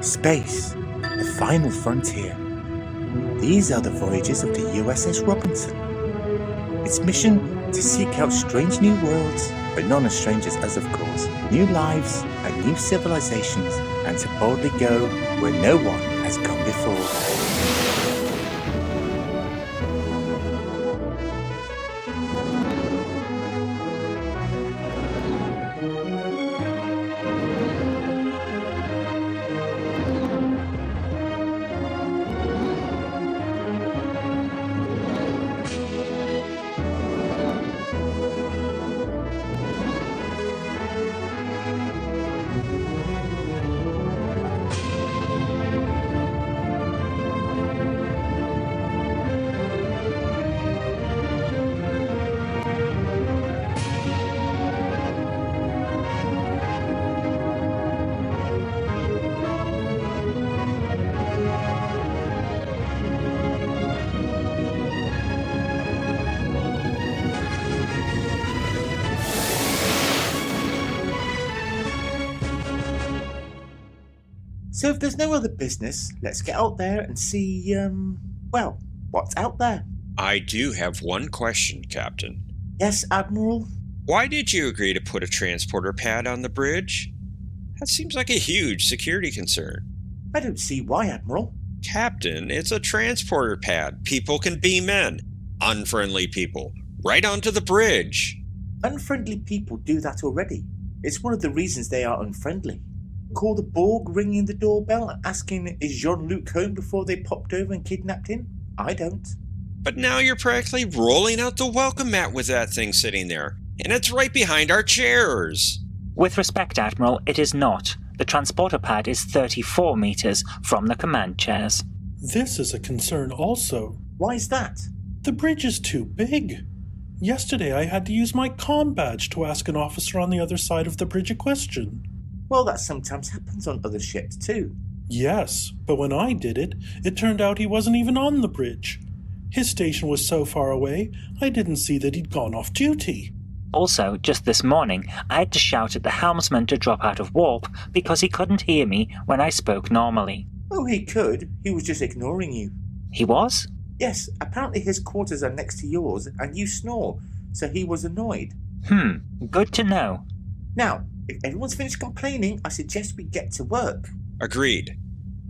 Space, the final frontier. These are the voyages of the USS Robinson. Its mission to seek out strange new worlds, but none as strangers as, of course, new lives and new civilizations, and to boldly go where no one has gone before. So if there's no other business, let's get out there and see, what's out there. I do have one question, Captain. Yes, Admiral? Why did you agree to put a transporter pad on the bridge? That seems like a huge security concern. I don't see why, Admiral. Captain, it's a transporter pad. People can beam in. Unfriendly people. Right onto the bridge. Unfriendly people do that already. It's one of the reasons they are unfriendly. Call the Borg ringing the doorbell asking is Jean-Luc home before they popped over and kidnapped him? I don't. But now you're practically rolling out the welcome mat with that thing sitting there. And it's right behind our chairs. With respect, Admiral, it is not. The transporter pad is 34 meters from the command chairs. This is a concern also. Why is that? The bridge is too big. Yesterday I had to use my comm badge to ask an officer on the other side of the bridge a question. Well, that sometimes happens on other ships too. Yes, but when I did it, it turned out he wasn't even on the bridge. His station was so far away, I didn't see that he'd gone off duty. Also, just this morning, I had to shout at the helmsman to drop out of warp because he couldn't hear me when I spoke normally. Oh, he could. He was just ignoring you. He was? Yes, apparently his quarters are next to yours and you snore, so he was annoyed. Good to know. Now, if everyone's finished complaining, I suggest we get to work. Agreed.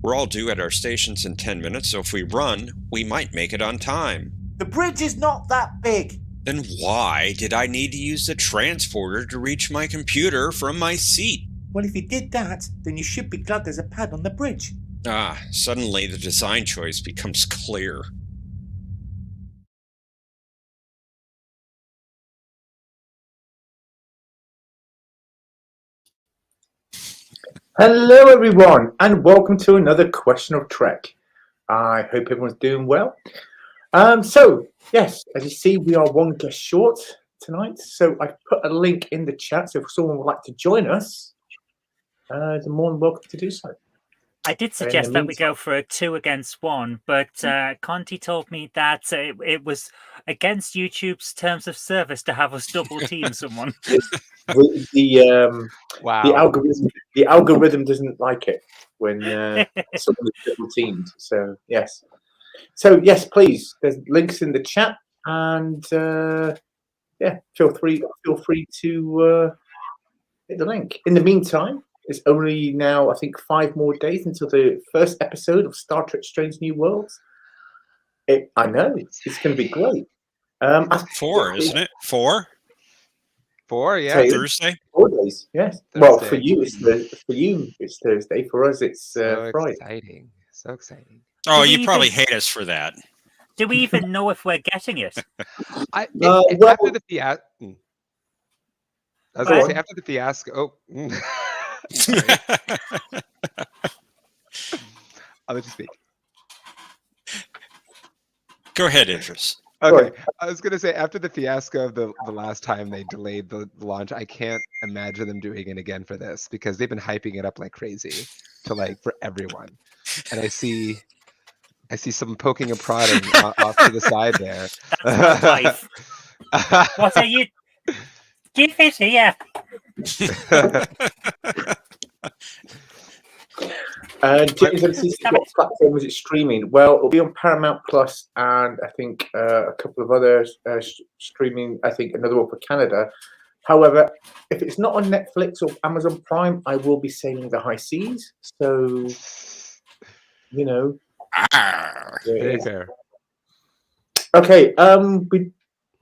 We're all due at our stations in 10 minutes, so if we run, we might make it on time. The bridge is not that big. Then why did I need to use the transporter to reach my computer from my seat? Well, if you did that, then you should be glad there's a pad on the bridge. Suddenly the design choice becomes clear. Hello everyone, and welcome to another Question of Trek. I hope everyone's doing well. Yes, as you see, we are one guest short tonight, so I've put a link in the chat, so if someone would like to join us, they're more than welcome to do so. I did suggest that we go for a 2 against 1, but Conti told me that it was against YouTube's terms of service to have us double team someone. The algorithm doesn't like it when someone is double teamed. So yes, please. There's links in the chat, and feel free to hit the link. In the meantime, it's only now, I think, 5 more days until the first episode of Star Trek: Strange New Worlds. I know it's going to be great. 4, isn't it? 4. 4, yeah. Thursday. 4 days, yes. Thursday. Well, for you it's Thursday. For us, it's Friday. Exciting! So exciting. Oh, you probably hate us for that. Do we even know if we're getting it? After the fiasco. I was going to say after the fiasco. I'll let you speak. Go ahead, Idris. Okay, I was going to say after the fiasco of the last time they delayed the launch, I can't imagine them doing it again for this because they've been hyping it up like crazy for everyone. And I see some poking and prodding off to the side there. That's my wife. What are you? Give it here. James MC says, what platform is it streaming? Well, it'll be on Paramount Plus and I think a couple of other streaming, I think another one for Canada. However, if it's not on Netflix or Amazon Prime, I will be sailing the high seas. So, you know. Very fair. Okay,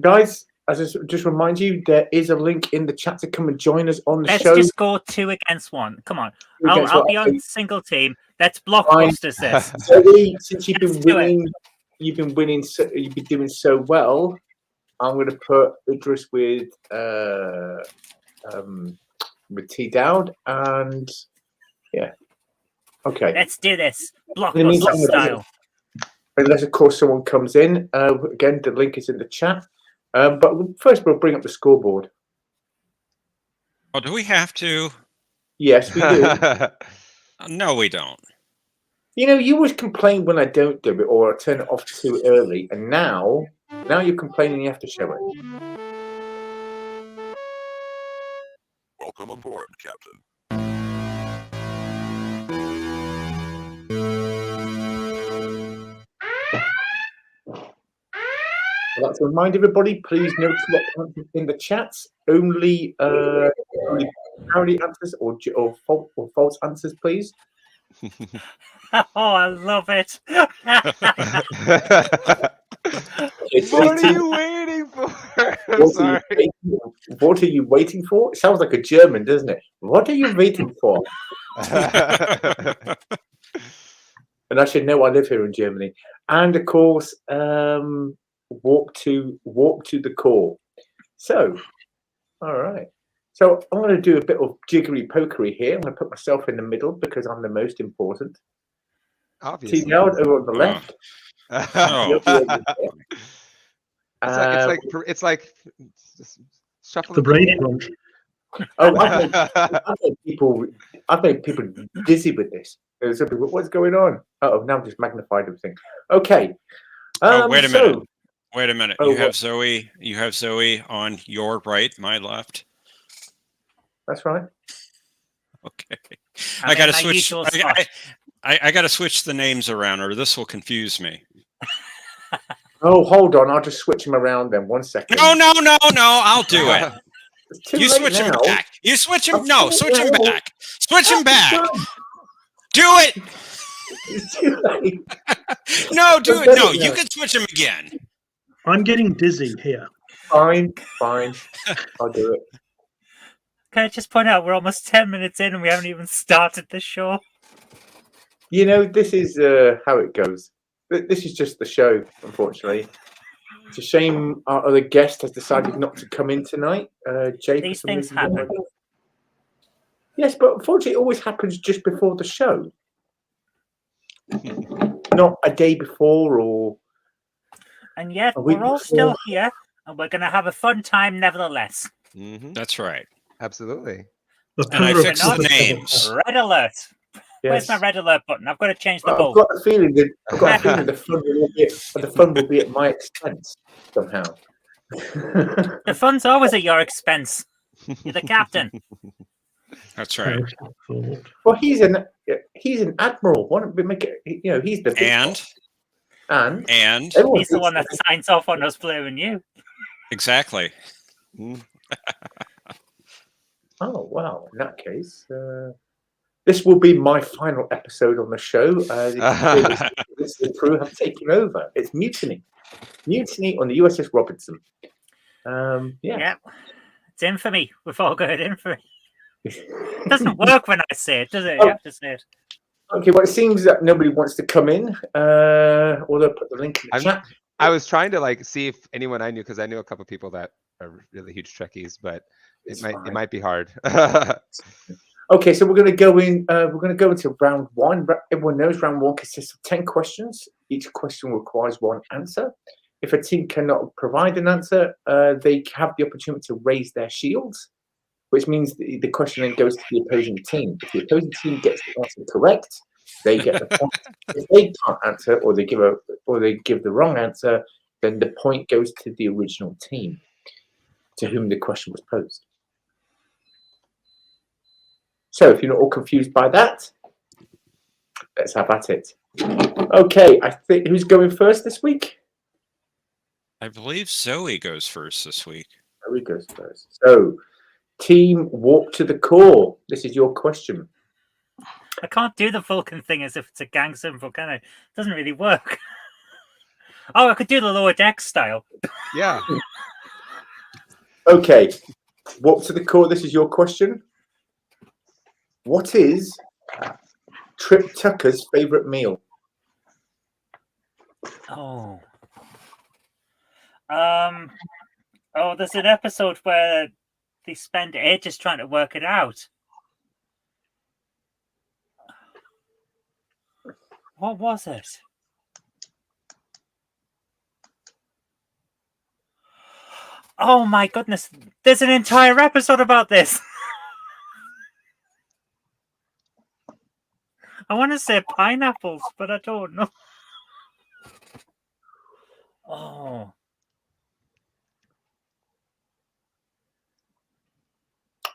guys, as I just remind you, there is a link in the chat to come and join us on the show. Let's just go 2 against 1. Come on. I'll be on single team. Let's blockbusters this. So since you've been winning, you've been doing so well. I'm going to put Idris with T Dowd, and yeah, okay. Let's do this, blockbuster style. Unless, of course, someone comes in. Again, the link is in the chat. But first, we'll bring up the scoreboard. Oh, do we have to? Yes, we do. No, we don't. You know, you always complain when I don't do it or I turn it off too early, and now you're complaining you have to show it. Welcome aboard, Captain. I'd like to remind everybody, please note what in the chats. Only parody answers or false answers, please. Oh, I love it. What are you waiting for? I'm sorry. What are you waiting for? It sounds like a German, doesn't it? What are you waiting for? And I should know I live here in Germany. And of course, walk to the core. So, all right. So I'm going to do a bit of jiggery pokery here. I'm going to put myself in the middle because I'm the most important. Obviously. T Dowd over on the left. It's like shuffle The Brady Bunch. Oh, I've made people dizzy with this. What's going on? Oh, now I've just magnified everything. Okay. Wait a minute. Wait a minute. Oh, You have Zoe. You have Zoe on your right, my left. That's right. Okay. I got to switch. I got to switch the names around, or this will confuse me. Oh, hold on. I'll just switch them around then. 1 second. No. I'll do it. You switch him back. You switch him. No, switch him back. Switch him back. Do it. It's too late. No, do it. No, you can switch him again. I'm getting dizzy here. Fine. I'll do it. Can I just point out we're almost 10 minutes in and we haven't even started the show? You know, this is how it goes. This is just the show, unfortunately. It's a shame our other guest has decided not to come in tonight. Jay, these things happen. Yes, but unfortunately, it always happens just before the show. Not a day before or... And yet, we're all still here, and we're going to have a fun time nevertheless. Mm-hmm. That's right. Absolutely. And I fixed the names. Red alert. Yes. Where's my red alert button? I've got to change the I've bulb. got a feeling that the fun will be at my expense somehow. The fun's always at your expense. You're the captain. That's right. Well, he's an admiral. Why don't we make it? You know, he's the big and he's the one that signs off on us blaming you. Exactly. Oh wow! In that case, this will be my final episode on the show. The crew have taken over. It's mutiny on the USS Robinson. Yeah, it's infamy. We've all got infamy. It doesn't work when I say it, does it? You have to say it. Okay, well, it seems that nobody wants to come in. Or they'll put the link in the chat. I was trying to see if anyone I knew, because I knew a couple people that are really huge Trekkies, but it might be hard. Okay, so we're going to go in. We're going to go into round one. Everyone knows round one consists of 10 questions. Each question requires one answer. If a team cannot provide an answer, they have the opportunity to raise their shields, which means the question then goes to the opposing team. If the opposing team gets the answer correct, they get the point. If they can't answer, or they give the wrong answer, then the point goes to the original team to whom the question was posed. So if you're not all confused by that, Let's have at it. Okay, I think who's going first this week? I believe Zoe goes first this week. Zoe goes first. So, team walk to the core. This is your question. I can't do the Vulcan thing as if it's a gang symbol, can I? It doesn't really work. Oh, I could do the lower deck style. Yeah. Okay, walk to the core. This is your question. What is Trip Tucker's favorite meal? Oh. Oh, there's an episode where they spend ages trying to work it out. What was it? Oh my goodness. There's an entire episode about this. I want to say pineapples, but I don't know. Oh.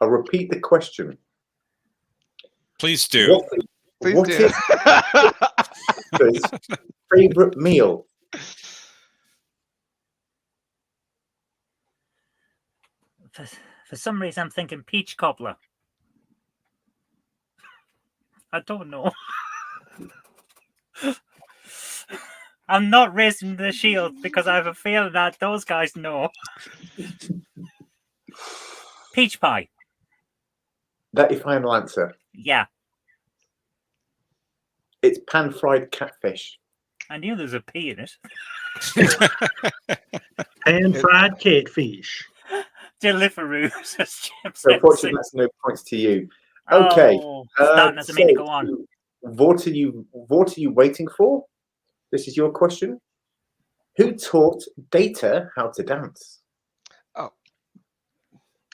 I'll repeat the question. Please do. What is his favorite meal? For some reason, I'm thinking peach cobbler. I don't know. I'm not raising the shield because I have a feeling that those guys know. Peach pie. That your final answer? Yeah. It's pan-fried catfish. I knew there was a P in it. Pan-fried catfish. Deliveroo. So unfortunately, that's no points to you. Okay. Oh, starting as a minute go on. What are you waiting for? This is your question. Who taught Data how to dance? Oh.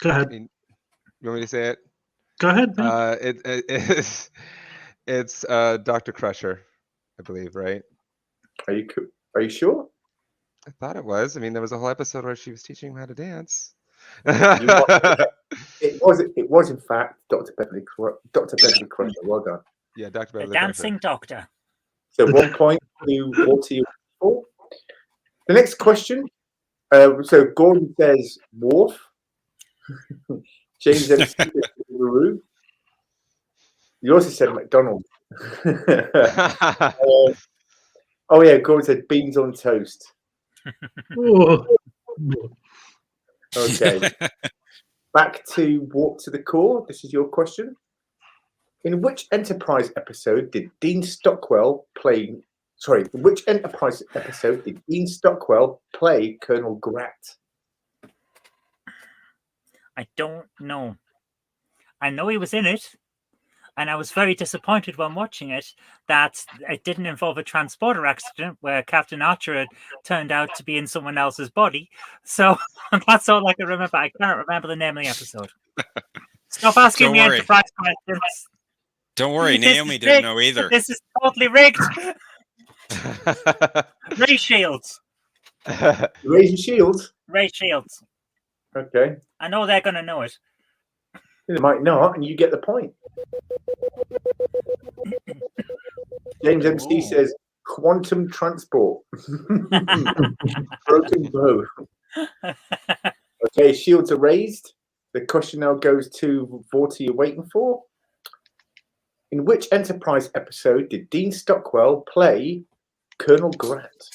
Go ahead. You want me to say it? Go ahead, man. It's Dr. Crusher, I believe, right? Are you sure? I thought it was. I mean, there was a whole episode where she was teaching him how to dance. It was in fact Dr. Beverly Crusher. Well done. Yeah, Dr. Beverly The dancing doctor. So 1 point to what are you for? The next question. So Gordon says Wharf. James says Roo. You also said McDonald's. Oh yeah, Gordon said beans on toast. Okay. Back to walk to the core. This is your question. In which Enterprise episode did Dean Stockwell play? Sorry, in which Enterprise episode did Dean Stockwell play Colonel Grat? I don't know. I know he was in it, and I was very disappointed when watching it that it didn't involve a transporter accident where Captain Archer had turned out to be in someone else's body. So that's all I can remember. I cannot remember the name of the episode. Stop asking me Enterprise questions. Don't worry, Naomi didn't know either. This is totally rigged. Ray Shields. Ray Shields? Ray Shields. Okay. I know they're going to know it. They might not, and you get the point. James MC says quantum transport. Broken bow. Okay, shields are raised. The question now goes to what are you waiting for? In which Enterprise episode did Dean Stockwell play Colonel Grant?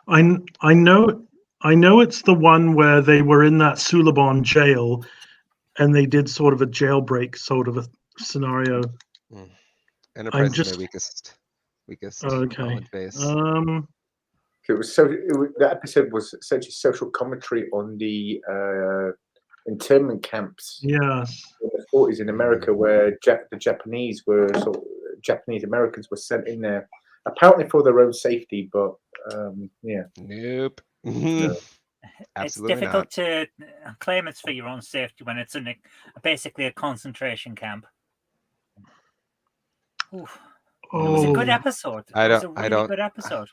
I know it's the one where they were in that Suliban jail and they did sort of a jailbreak sort of a scenario. Enterprise is my weakest knowledge base. That episode was essentially social commentary on the internment camps. Yes. In the 40s in America, where the Japanese Japanese Americans were sent in there apparently for their own safety, but yeah. Nope. No. It's difficult to claim it's for your own safety when it's basically a concentration camp. Oof. It was a good episode. It was a really good episode.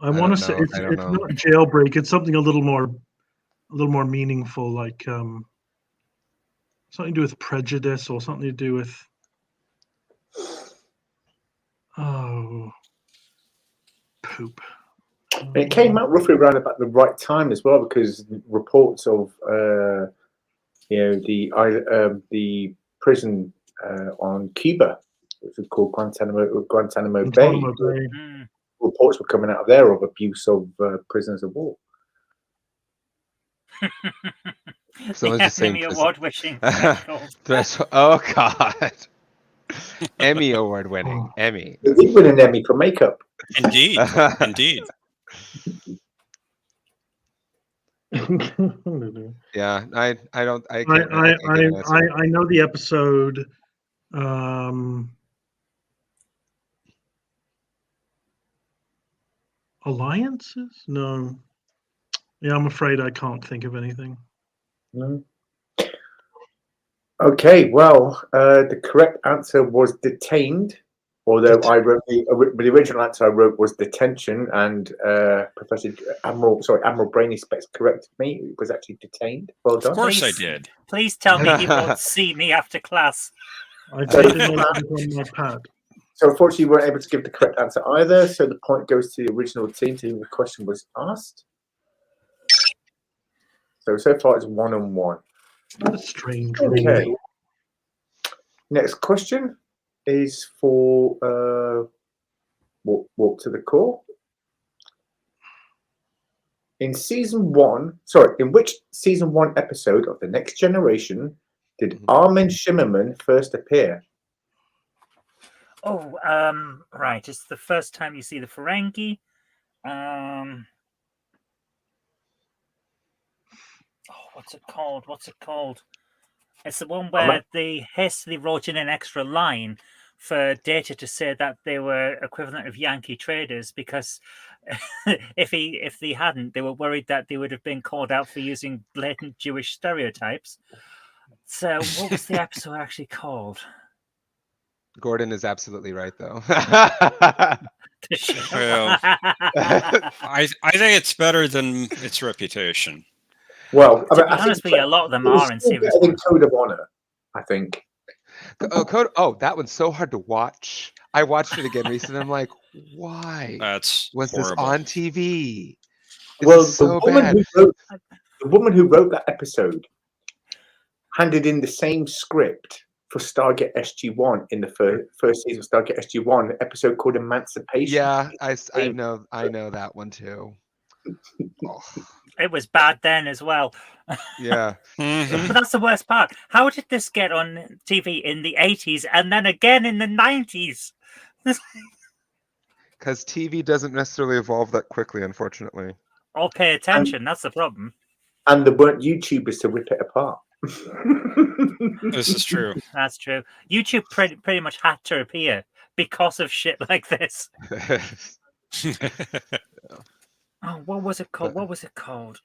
I want to say it's not jailbreak. It's something a little more meaningful, like Something to do with prejudice or something to do with. Poop. It came out roughly around about the right time as well, because reports of the prison on Cuba, which is called Guantanamo Bay. Reports were coming out of there of abuse of prisoners of war. Someone's just saying Emmy award wishing. Oh God. Emmy award winning. Emmy. They did win an Emmy for makeup. Indeed. Indeed. Yeah, I don't. I know the episode. Alliances? No. Yeah, I'm afraid I can't think of anything. No. Okay, well, the correct answer was detained. Although I wrote the original answer I wrote was detention, and Admiral Brainy Specs corrected me. It was actually detained. Well done. Of course I did. Please tell me you won't see me after class. I didn't know it was on my pad. So unfortunately, you weren't able to give the correct answer either. So the point goes to the original team to whom the question was asked. So far it's 1-1. That's strange. Okay. Next question is for Walk to the Core. In which season 1 episode of The Next Generation did Armin Shimmerman first appear? Oh, right. It's the first time you see the Ferengi. What's it called? It's the one where they hastily wrote in an extra line for Data to say that they were equivalent of Yankee traders, because if they hadn't, they were worried that they would have been called out for using blatant Jewish stereotypes. So what was the episode actually called? Gordon is absolutely right, though. Well, I think it's better than its reputation. Well, to be honest with you, a lot of them are in series 1. Code of Honor, I think. That one's so hard to watch. I watched it again recently. I'm like, why? That's was horrible. This on TV? Well, so the woman who wrote that episode handed in the same script for Stargate SG-1 in the first season of Stargate SG-1, an episode called Emancipation. Yeah, I know that one too. Oh. It was bad then as well. Yeah. But that's the worst part. How did this get on TV in the 80s and then again in the 90s? Because TV doesn't necessarily evolve that quickly, unfortunately. Or pay attention, that's the problem. And there weren't YouTubers to rip it apart. This is true. That's true. YouTube pretty much had to appear because of shit like this. Oh, what was it called?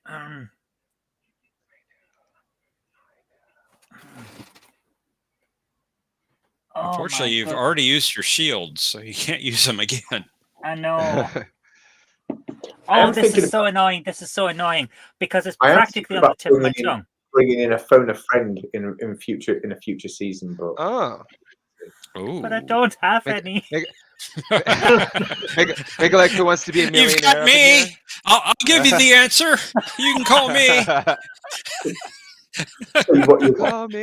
Unfortunately, you've already used your shields, so you can't use them again. I know. Oh, this is so annoying. This is so annoying because it's practically on the tip of my tongue. Bringing in a phone a friend in a future season, but but I don't have any. Make it like Who Wants to Be a Millionaire? You've got me. I'll give you the answer. You can call me.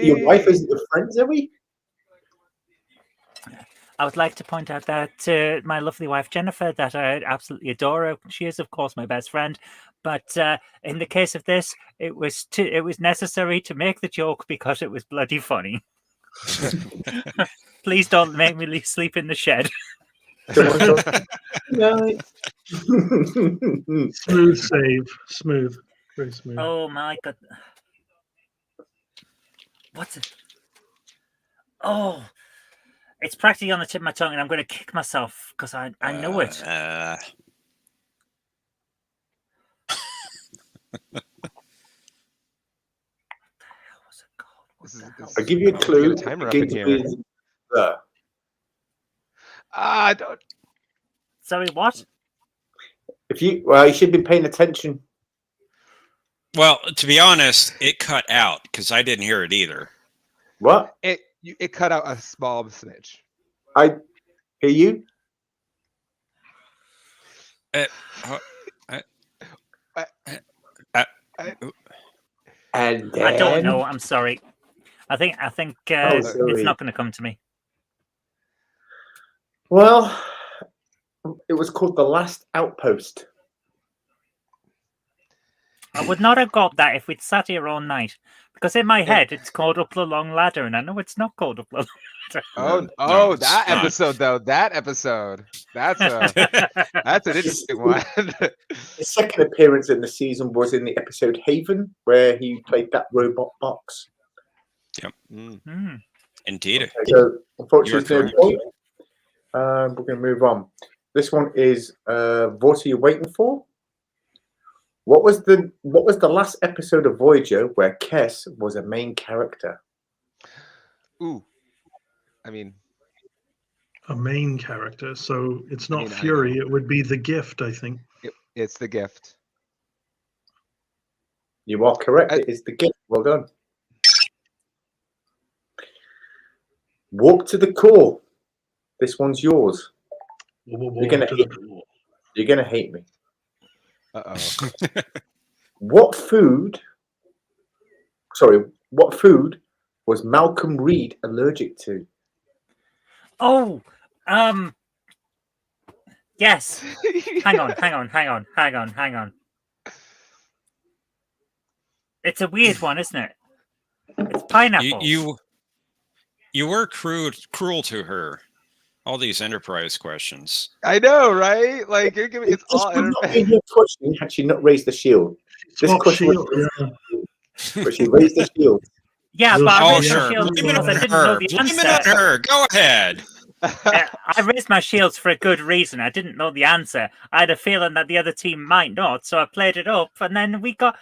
Your wife isn't your friend, Zoe? I would like to point out that my lovely wife Jennifer, that I absolutely adore her. She is, of course, my best friend. But in the case of this, it was necessary to make the joke because it was bloody funny. Please don't make me sleep in the shed. Smooth save. Smooth. Very smooth. Oh my god. What's it? Oh, it's practically on the tip of my tongue, and I'm going to kick myself because I know it. I'll give you a clue. Timer up in here. Don't. Sorry, what? You should be paying attention. Well, to be honest, it cut out because I didn't hear it either. What? It cut out a small smidge. I hear you. And then... I don't know. I'm sorry. I think it's sorry. not going to come to me. Well, it was called The Last Outpost. I would not have got that if we'd sat here all night, because in my head it's called Up the Long Ladder, and I know it's not called Up the Long Oh, it's that not. episode though. That episode. That's an interesting one. His second appearance in the season was in the episode Haven, where he played that robot box. Indeed. Okay, so unfortunately, You are no point. We're going to move on. This one is what are you waiting for? What was the last episode of Voyager where Kes was a main character? Ooh, I mean, A main character, so it's not I Fury. know. It would be The Gift, I think. It's The Gift. You are correct. It is The Gift. Well done. Warp to the Core. This one's yours. You're gonna hate me. Uh-oh. What food was Malcolm Reed allergic to? Oh, yes. Hang on. It's a weird one, isn't it? It's pineapple. You were cruel to her. All these Enterprise questions. I know, right? Like you're giving it's all Not been your question had she not raised the shield. This question was, but she raised the shield. Yeah, but I raised my sure. shields Blame it because I on didn't her. know the Blame it answer. on her. Go ahead. I raised my shields for a good reason. I didn't know the answer. I had a feeling that the other team might not, so I played it up, and then we got.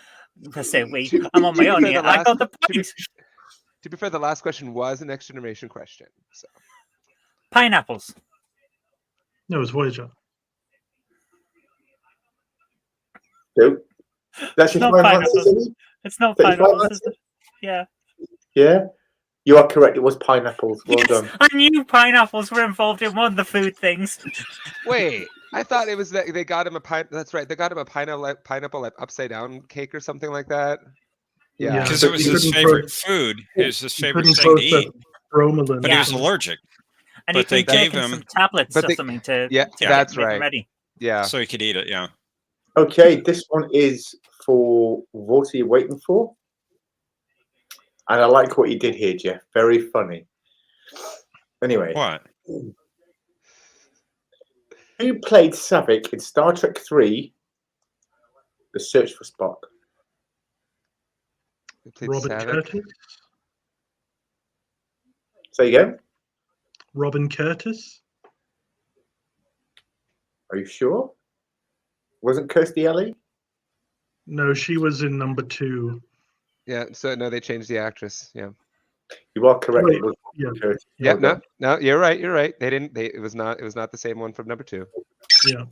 I say we. I'm on my own here. I got the point. To be fair, the last question was a Next Generation question. So. Pineapples. No, it's Voyager. Nope. That's your final answer, isn't it? It's not pineapples, is it? Yeah. Yeah. You are correct. It was pineapples. Well done. I knew pineapples were involved in one of the food things. Wait, I thought it was that they got him a pine. That's right. They got him a pineapple like upside down cake or something like that. Yeah, Because it was his favorite food. It was his favorite thing to eat. But he was allergic. And but they gave him some tablets or something to that's get right. Ready. Yeah, so he could eat it. Yeah. Okay, this one is for what are you waiting for? And I like what you did here, Jeff. Very funny. Anyway. What? Who played Savick in Star Trek 3, The Search for Spock? Robin Curtis? Say again? Robin Curtis? Are you sure? Wasn't Kirstie Alley? No, she was in number 2. Yeah, so no, they changed the actress. Yeah. You are correct. Wait, it was Kirstie. Yeah, no, you're right. You're right. It was not the same one from number 2. Yeah.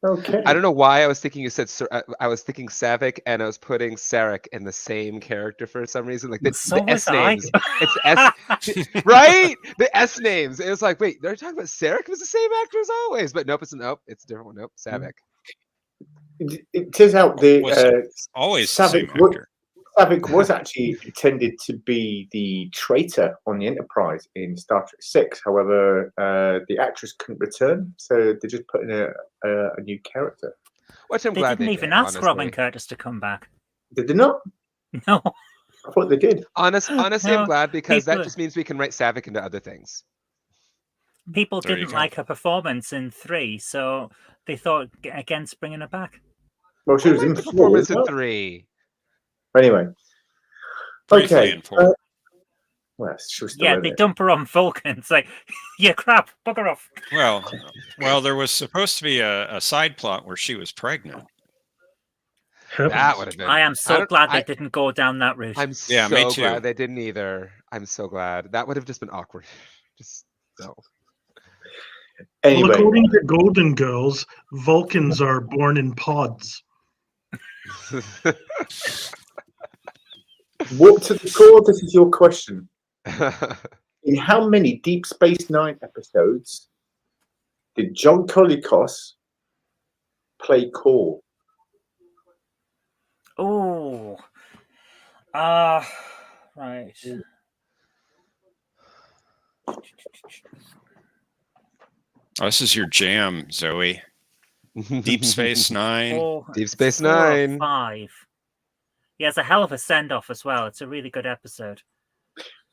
Okay. I don't know why I was thinking you said I was thinking Savick and I was putting Sarek in the same character for some reason. Like the S names. It's S right? The S names. It was like, wait, they're talking about Sarek? It was the same actor as always. But nope, it's a different one. Nope, Savick. It turns out always Savick was actually intended to be the traitor on the Enterprise in Star Trek 6. However, the actress couldn't return, so they just put in a new character. Which I'm they glad didn't even ask Robin Curtis to come back. Did they not? No. I thought they did. Honestly, No, I'm glad because that just means we can write Savick into other things. People didn't like her performance in 3, so they thought against bringing her back. Well, she was in performance in 3. Anyway, okay. Well, she was still yeah, they dump her on Vulcan. It's like, yeah, crap, bugger off. Well, there was supposed to be a side plot where she was pregnant. That would have been. I am so glad they didn't go down that route. I'm so me too. glad they didn't either. I'm so glad. That would have just been awkward. Just no. Anyway. Well, according to Golden Girls, Vulcans are born in pods. Warp to the core. This is your question. In how many Deep Space Nine episodes did John Colicos play Core? Oh. Right. Oh, this is your jam, Zoe. Deep Space Nine. Deep Space 4 or Nine. 5. He has a hell of a send-off as well. It's a really good episode.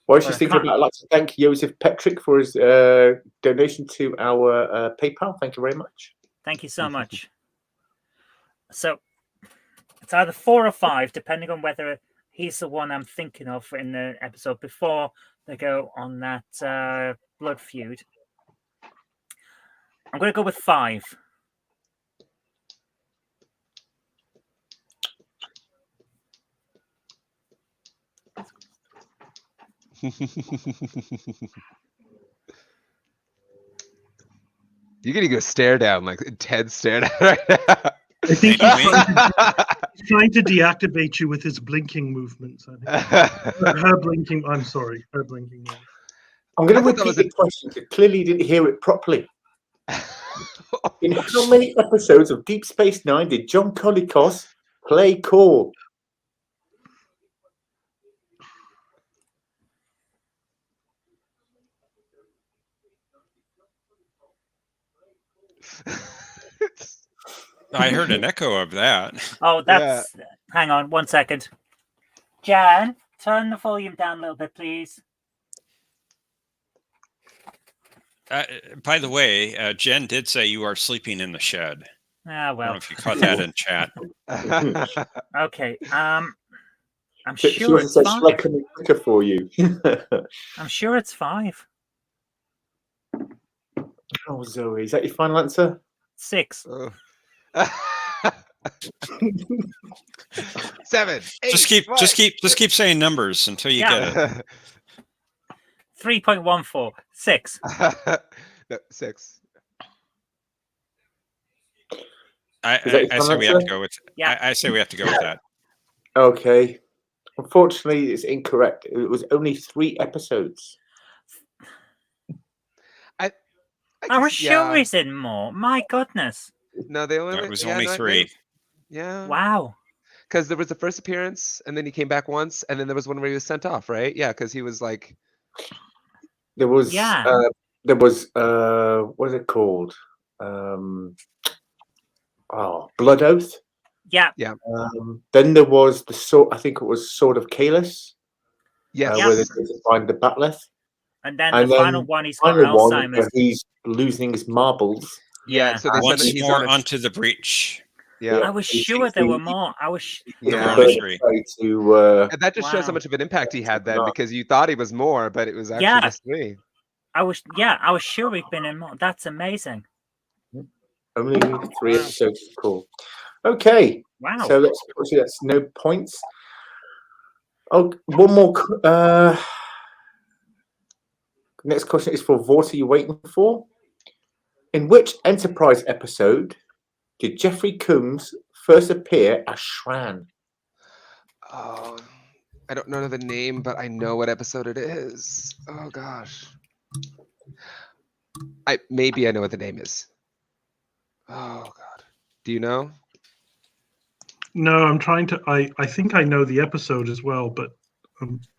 While she's thinking about it, I'd like to thank Joseph Petrick for his donation to our PayPal. Thank you very much. Thank you so much. So it's either 4 or 5, depending on whether he's the one I'm thinking of in the episode before they go on that blood feud. I'm going to go with 5. You're getting a stare down, like Ted stare down right now. I think he's trying to deactivate you with his blinking movements. I think. Her blinking. I'm sorry. Her blinking. Movements. I'm going to repeat the question because clearly you didn't hear it properly. In how many episodes of Deep Space Nine did John Colicos play Core? I heard an echo of that. Oh, that's... Yeah. Hang on 1 second. Jan, turn the volume down a little bit, please. By the way, Jen did say you are sleeping in the shed. Ah, well. I don't know if you caught that in chat. Okay. I'm sure it's 5. For you. I'm sure it's 5. Oh, Zoe, is that your final answer? 6. 7. 8, just keep saying numbers until you get it. 3.14. 6. No, 6. I say we have to go with. Yeah. I say we have to go with that. Okay. Unfortunately, it's incorrect. It was only 3 episodes. I was sure he's in more. My goodness. No, they only. It was only 3. Yeah. Wow. Because there was the first appearance, and then he came back once, and then there was one where he was sent off, right? Yeah, because he was like. There was. What is it called? Blood Oath. Yeah. Yeah. Then there was the sword. I think it was Sword of Kalis. Yes. Where they find the Batleth. And then the final one, he's got Alzheimer's. He's losing his marbles. Yeah. So they once more onto the breach. Yeah. I was sure there were more. Yeah. And that just shows how much of an impact he had then, because you thought he was more, but it was actually just 3. I was sure we've been in more. That's amazing. Only 3 episodes. Cool. Okay. Wow. So that's no points. Oh, one more. Next question is for Vort. Are you waiting for? In which Enterprise episode did Jeffrey Combs first appear as Shran? Oh, I don't know the name, but I know what episode it is. Oh gosh. Maybe I know what the name is. Oh God. Do you know? No, I'm trying to. I think I know the episode as well, but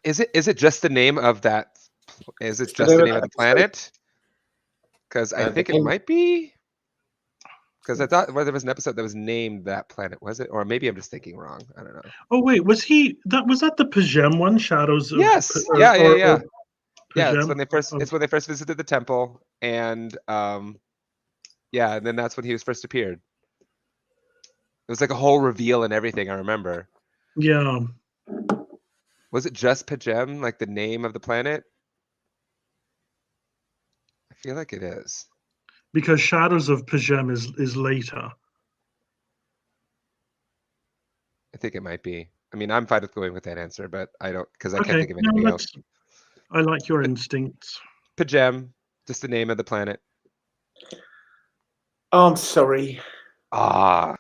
is it just the name of that? Is it just the name of the planet? Because I think it might be. Because I thought there was an episode that was named that planet, was it? Or maybe I'm just thinking wrong. I don't know. Oh wait, was that the Pajem one? Shadows of Yes. Yeah. It's when they first visited the temple, and and then that's when he was first appeared. It was like a whole reveal and everything, I remember. Yeah. Was it just Pajem, like the name of the planet? I feel like it is. Because Shadows of Pajem is later. I think it might be. I mean, I'm fine with going with that answer, but I don't, because I can't think of anything else. I like your instincts. Pajem, just the name of the planet. Oh, I'm sorry. Ah.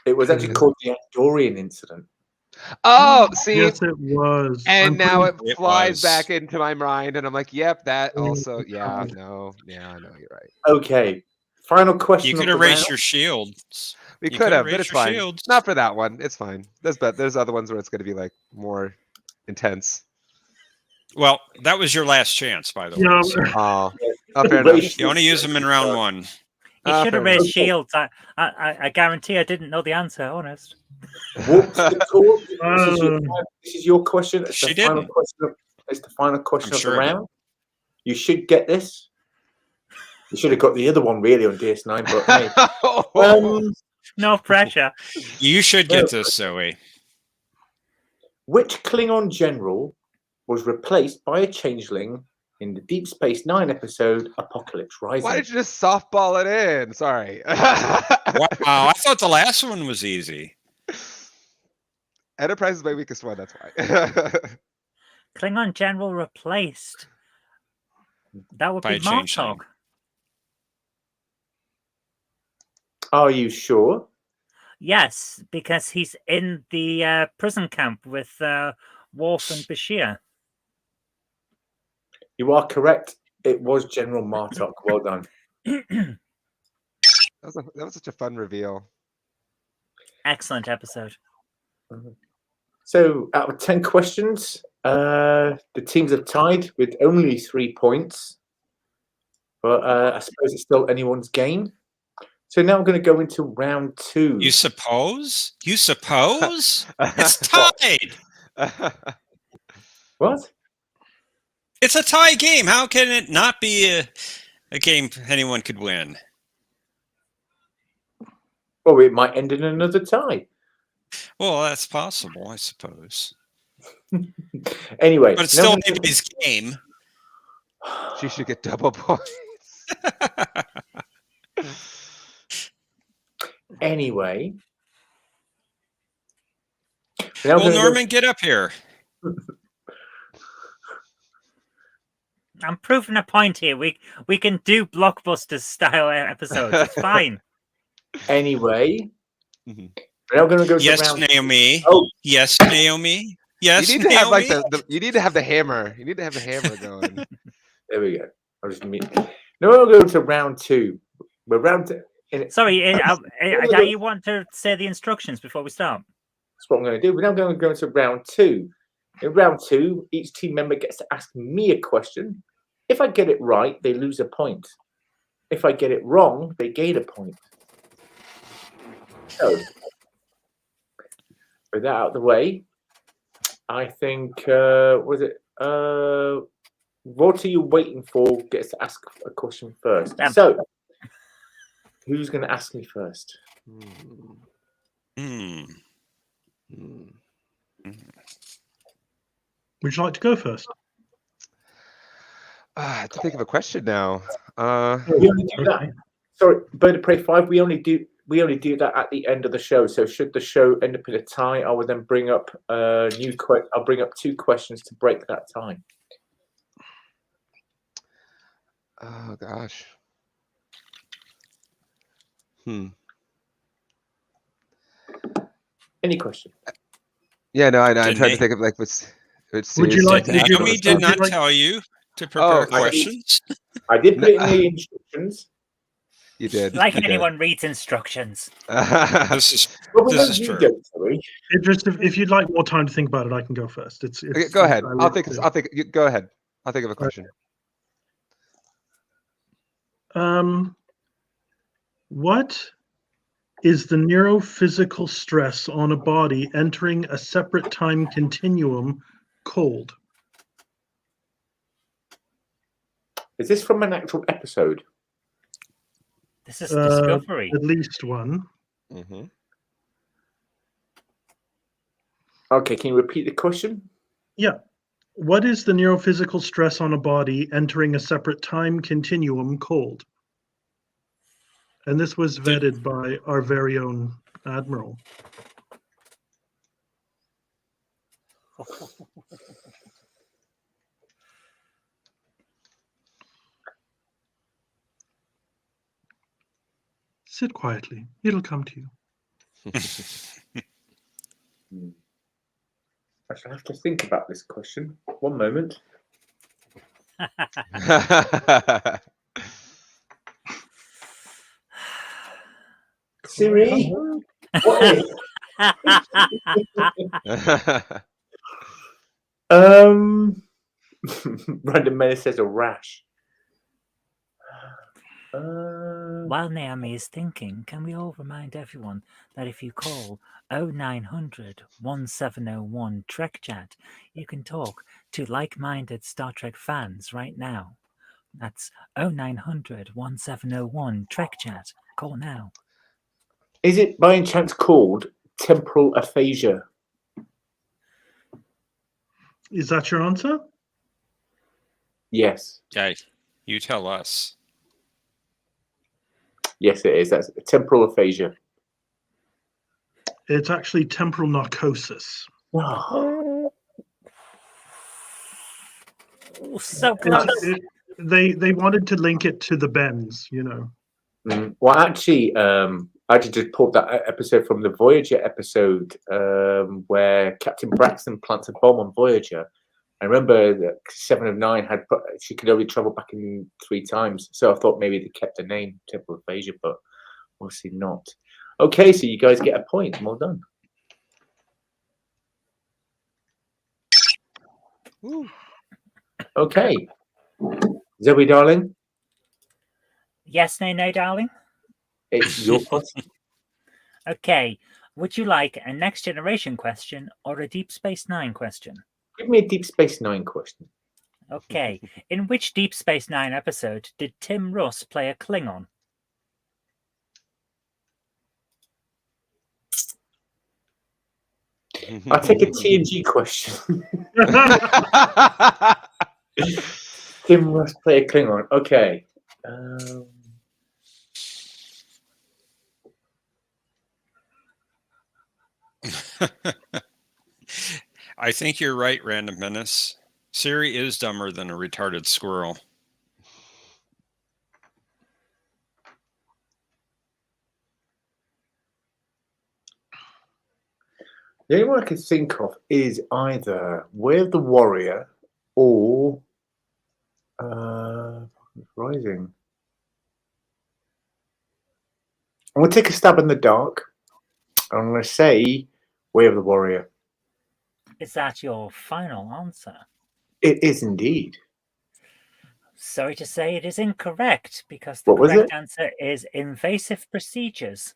It was actually called the Andorian incident. Oh, see, Yes, it was. and I'm now it It flies was. back into my mind, and I'm like, yep, that also, pretty- yeah, no, you're right. Okay. Final You question could of the round. erase your shields. We You could could have, but erase it's your fine. shields. Not for that one. It's fine. There's other ones where it's going to be like more intense. Well, that was your last chance, by the way. Yeah, So Oh, fair enough. Erase you only use them in round one. You should fair have raised enough. shields. I guarantee I didn't know the answer, honest. Walk to the court. Uh, This is your question. It's She the final didn't. question. It's the final question I'm of sure the of it. round. You should get this. You should have got the other one really on DS9, but hey. No pressure. You should get this, Zoe. Which Klingon general was replaced by a changeling in the Deep Space Nine episode Apocalypse Rising? Why did you just softball it in? Sorry. Wow, I thought the last one was easy. Enterprise is my weakest one. That's why. Klingon general replaced. That would By be a changeling. Martok. Are you sure? Yes, because he's in the prison camp with Worf and Bashir. You are correct. It was General Martok. Well done. That was such a fun reveal. Excellent episode. So, out of 10 questions, the teams are tied with only 3 points. But I suppose it's still anyone's game. So now I'm going to go into round 2. You suppose? You suppose? It's tied. What? It's a tie game. How can it not be a game anyone could win? Well, it might end in another tie. Well, that's possible, I suppose. Anyway. But it's still anybody's game. She should get double points. Anyway. Well, Norman, get up here. I'm proving a point here. We can do blockbuster style episodes. It's fine. Anyway. Mhm. Now I'm going to go to Yes, round. Naomi. Oh. Yes, Naomi. Yes, You need to Naomi. have like you need to have the hammer. You need to have the hammer going. There we go. I'll just meet. Now we'll go to round 2. We're round 2. Sorry, you want to say the instructions before we start? That's what I'm going to do. We're now going to go into round 2. In round 2, each team member gets to ask me a question. If I get it right, they lose a point. If I get it wrong, they gain a point. So, with that out of the way, I think, what are you waiting for gets to ask a question first. Damn. So, who's going to ask me first? Hmm. would you like to go first? I have to think of a question now. We only do that. Sorry, Bird of Prey 5. We only do that at the end of the show. So should the show end up in a tie, I will then bring up I'll bring up 2 questions to break that tie. Oh gosh. Any question? Yeah, no, I know. I'm Didn't trying they- to think of like which Would serious you like- stuff to ask Naomi about did stuff. not like- tell you to prepare I did. questions. I did put it in the instructions. You did. Like you did. anyone reads instructions. This is Well, we This don't is need true. those, sorry. If you'd like more time to think about it, I can go first. It's Okay, go ahead. entirely I'll up think. to you. I'll think. Go ahead. I'll think of a question. What is the neurophysical stress on a body entering a separate time continuum called? Is this from an actual episode? This is Discovery. At least one. Mm-hmm. Okay, can you repeat the question? Yeah. What is the neurophysical stress on a body entering a separate time continuum called? And this was vetted by our very own Admiral. Sit quietly. It'll come to you. I shall have to think about this question. One moment. Siri, what is? Random Menace says a rash. While Naomi is thinking, can we all remind everyone that if you call 0900 1701 Trek Chat, you can talk to like-minded Star Trek fans right now. That's 0900 1701 Trek Chat. Call now. Is it by any chance called temporal aphasia? Is that your answer? Yes. Okay, you tell us. Yes, it is. That's temporal aphasia. It's actually temporal narcosis. Oh, so close. They wanted to link it to the bends, you know. Well, actually, I just pulled that episode from the Voyager episode where Captain Braxton plants a bomb on Voyager. I remember that 7 of 9 she could only travel back in 3 times, so I thought maybe they kept the name temporal aphasia, but obviously not. Okay, so you guys get a point. Well done. Woo. Okay, Zoe, darling, Yes, no, darling? it's your question. Okay. Would you like a Next Generation question or a Deep Space Nine question? Give me a Deep Space Nine question. Okay. In which Deep Space Nine episode did Tim Russ play a Klingon? I'll take a TNG question. Tim Russ play a Klingon. Okay. I think you're right, Random Menace. Siri is dumber than a retarded squirrel. The only one I can think of is either Way of the Warrior or Rising. I'm going to take a stab in the dark. I'm going to say Way of the Warrior. Is that your final answer? It is indeed. Sorry to say it is incorrect because the What was correct it? answer is Invasive Procedures.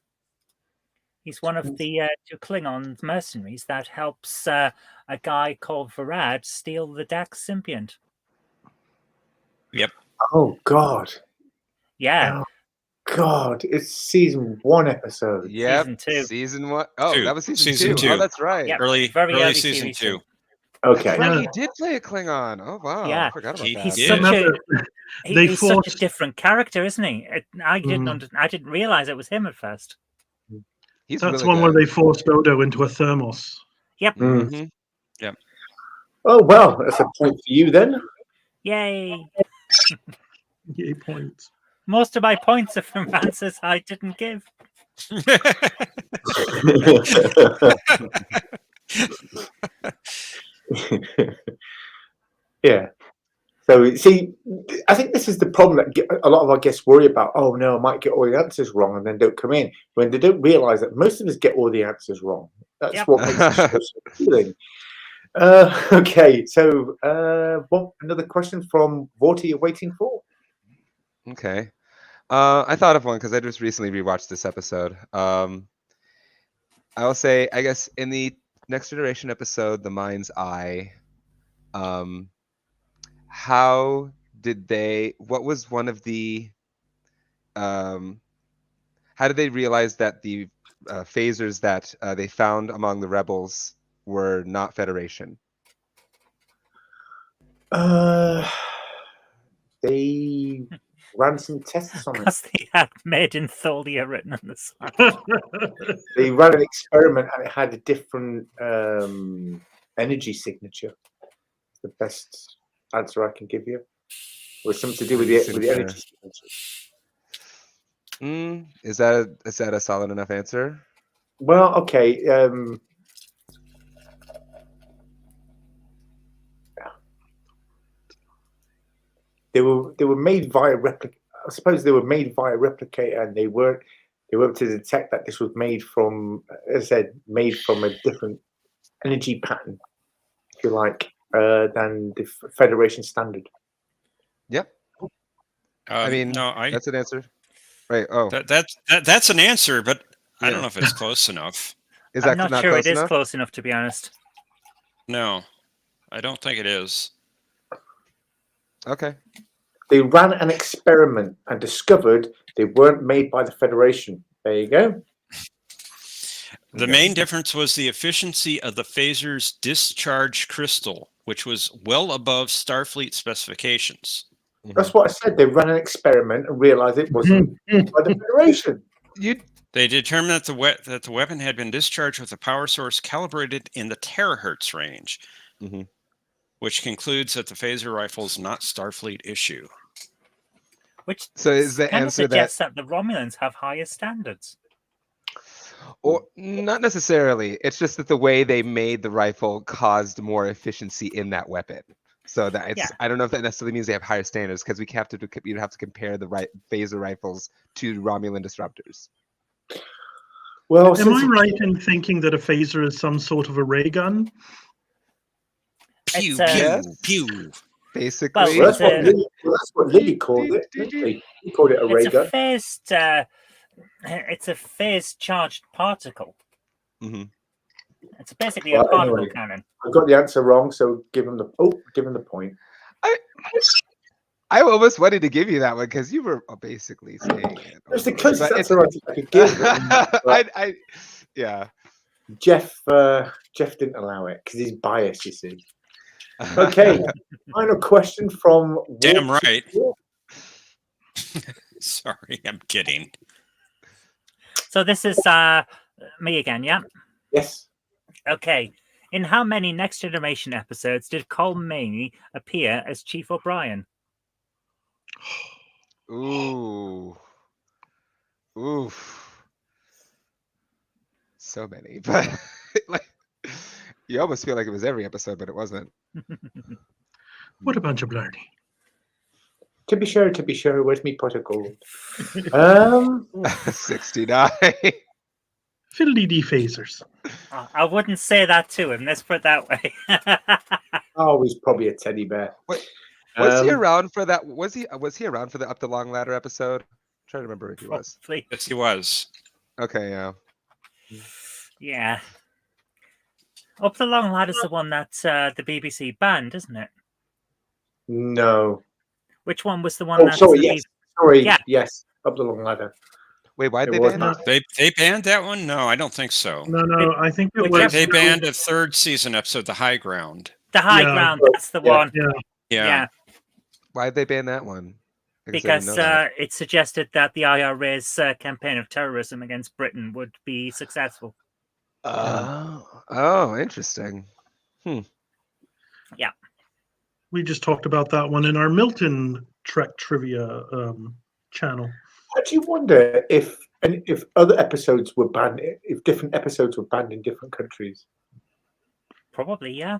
He's one of the 2 Klingon mercenaries that helps a guy called Varad steal the Dax symbiont. Yep. Oh, God. Yeah. Oh, God. It's season 1 episode. Yep. Season 2. Season 1. Oh, Two. that was season Season 2. two. Oh, that's right. Yep. Early early season series 2. Okay. That's right. Yeah. He did play a Klingon. Oh wow. Yeah. I forgot about He that. He's did. such a They he's such a forced- different character, isn't he? I didn't realize it was him at first. He's That's really one where good. they forced Odo into a thermos. Yep. Mhm. Oh, well, that's a point for you then. Yay. Yay points. Most of my points are from answers I didn't give. Yeah. So, see, I think this is the problem that a lot of our guests worry about. Oh, no, I might get all the answers wrong and then don't come in. When they don't realise that most of us get all the answers wrong. That's what makes the show so appealing. Okay, so another question from Vorty you're waiting for? Okay. I thought of one because I just recently rewatched this episode. I'll say, I guess, in the Next Generation episode, The Mind's Eye, how did they, what was one of the, how did they realize that the phasers that they found among the rebels were not Federation? They ran some tests on it. Because they had Made in Thalia written on the side. They ran an experiment and it had a different energy signature. The best answer I can give you. It was something to do with the energy signature. Is that a solid enough answer? Well, okay. they were made via replica. I suppose they were made via replicator, and they weren't able to detect that this was made from, as I said, made from a different energy pattern, if you like, than the Federation standard. Yep. I mean, no, that's an answer, right? Oh, that's an answer, but I Yeah. don't know if it's close enough. is I'm that not sure close it is enough? close enough, to be honest. No, I don't think it is. Okay. They ran an experiment and discovered they weren't made by the Federation. There you go. The main difference was the efficiency of the phaser's discharge crystal, which was well above Starfleet specifications. That's what I said. They ran an experiment and realized it wasn't by the Federation. They determined that the weapon had been discharged with a power source calibrated in the terahertz range, which concludes that the phaser rifle is not Starfleet issue. Which So is the kind of answer suggests that the Romulans have higher standards. or not necessarily? It's just that the way they made the rifle caused more efficiency in that weapon. So that it's, I don't know if that necessarily means they have higher standards, because you'd have to compare the phaser rifles to Romulan disruptors. Well, am I right in thinking that a phaser is some sort of a ray gun? Pew, It's, pew, pew. Basically, well, that's what Lily called it. He called it a ray gun. It's a phase charged particle. It's basically Well, a particle anyway, cannon. I got the answer wrong, so give him the point. I almost wanted to give you that one because you were basically saying it. It's the closest answer I could give. Yeah. Jeff didn't allow it because he's biased, you see. Okay, final question from Damn right. Sorry, I'm kidding. So this is me again, yeah? Yes. Okay. In how many Next Generation episodes did Cole Meany appear as Chief O'Brien? Ooh. Oof. So many, but like you almost feel like it was every episode, but it wasn't. What a bunch of blarney. To be sure, where's me pot of gold? 69. Fiddly dee phasers. I wouldn't say that to him. Let's put it that way. Oh, he's probably a teddy bear. Wait, was he around for that? Was he around for the Up the Long Ladder episode? I'm trying to remember if he was. Yes, he was. Okay, yeah. Yeah. Up the Long Ladder's the one that the BBC banned, isn't it? No. Which one was the one that? Sorry, yes. Sorry, yes. Up the Long Ladder. Wait, why'd they ban that? They banned that one? No, I don't think so. No, I think it was. They banned a third season episode, The High Ground. The High Ground, that's the one. Yeah. Why'd they ban that one? Because it suggested that the IRA's campaign of terrorism against Britain would be successful. Oh, interesting. Yeah. We just talked about that one in our Milton Trek trivia channel. I do wonder if other episodes were banned, if different episodes were banned in different countries. Probably, yeah.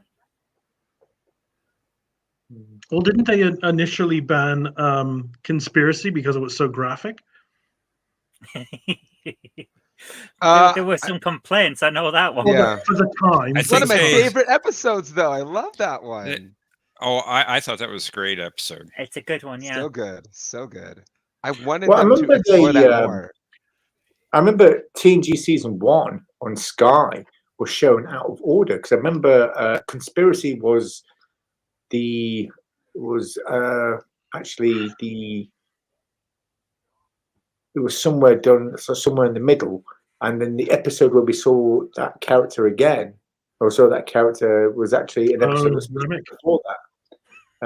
Well, didn't they initially ban Conspiracy because it was so graphic? There were some complaints. I know that one. Yeah. For the time. It's one of my favorite episodes, though. I love that one. I thought that was a great episode. It's a good one, yeah. So good. So good. I wanted them to explore that more. I remember TNG season 1 on Sky was shown out of order because I remember Conspiracy was actually it was somewhere in the middle, and then the episode where we saw that character again, or saw that character was actually an episode before that.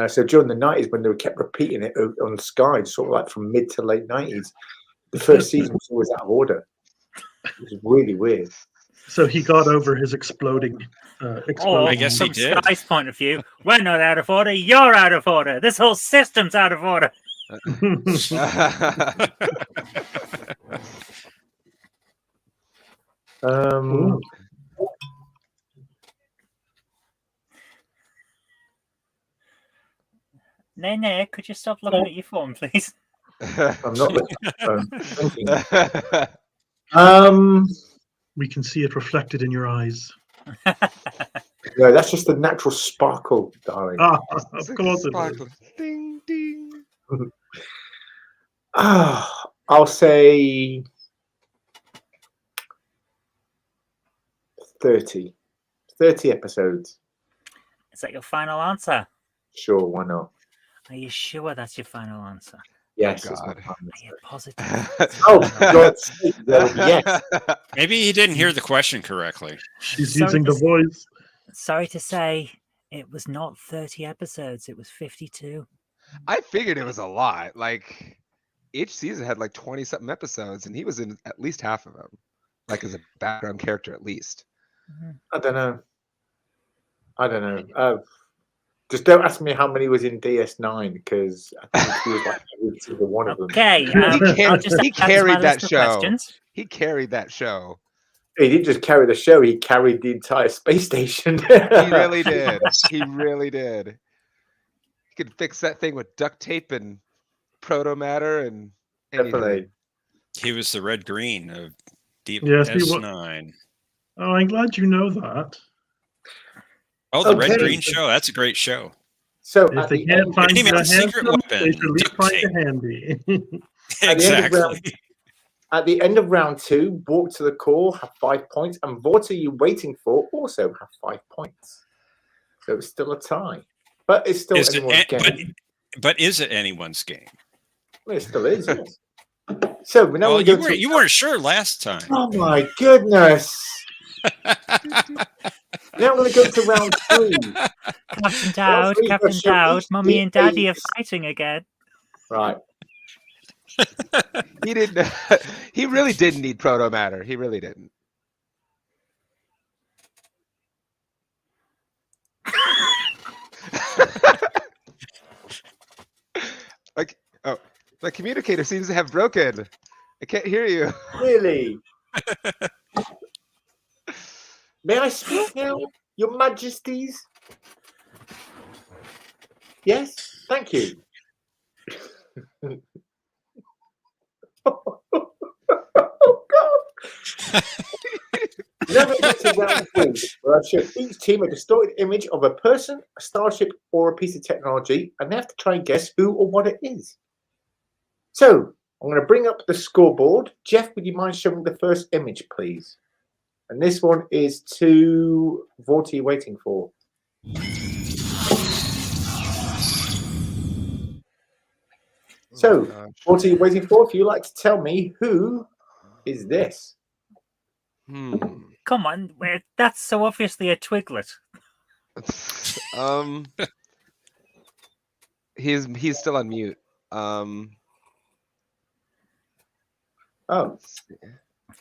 So during the 90s, when they kept repeating it on Sky, sort of like from mid to late 90s, the first season was always out of order. It was really weird. So he got over his exploding. I guess he did. From Sky's point of view, we're not out of order. You're out of order. This whole system's out of order. Nene, could you stop looking at your phone, please? I'm not thinking. We can see it reflected in your eyes. No, that's just the natural sparkle, darling. Of course it is. Ding ding. I'll say 30. 30 episodes. Is that your final answer? Sure, why not? Are you sure that's your final answer? Yes. Oh, that's my God. final Are you answer. positive? Oh, God's sake, yes. Maybe he didn't hear the question correctly. She's Sorry using to the voice. Sorry to say, it was not 30 episodes. It was 52. I figured it was a lot. Like each season had like 20-something episodes, and he was in at least half of them, like as a background character at least. I don't know. Just don't ask me how many was in DS9 because I think he was like every single one of them. Okay, He, I'll just he add that to my carried that list of show. questions. He carried that show. He didn't just carry the show; he carried the entire space station. He really did. He really did. He could fix that thing with duct tape and proto matter and anything. Definitely. He was the red green of Deep Yes, he wa- S9. Oh, I'm glad you know that. Oh, the Red Okay. Green Show. That's a great show. So If at they the can't end, find Name the it secret handsome, weapon, they should at least duct find tape. the handy. At the end of round- Exactly. at the end of round 2, Walk to the Core have 5 points, and What Are You Waiting For also have 5 points. So it's still a tie, but it's still Is it anyone's a- game. but is it anyone's game? Well, it still is. Yes. So now Well, we go you to. weren't sure last time. Oh my goodness! Now we're going to go to round 3. Captain Dowd, three Captain versus each Dowd, Mummy and Daddy are team. fighting again. Right. He didn't. He really didn't need proto matter. He really didn't. Like, oh, my communicator seems to have broken. I can't hear you. Really? May I speak now, Your Majesties? Yes, thank you. Oh God! Now we get to round 3, where I show each team a distorted image of a person, a starship, or a piece of technology, and they have to try and guess who or what it is. So I'm going to bring up the scoreboard. Jeff, would you mind showing the first image, please? And this one is to What Are You Waiting For? So, what are you waiting for? If you'd like to tell me who is this? Come on, that's so obviously a Twiglet. He's still on mute. Oh,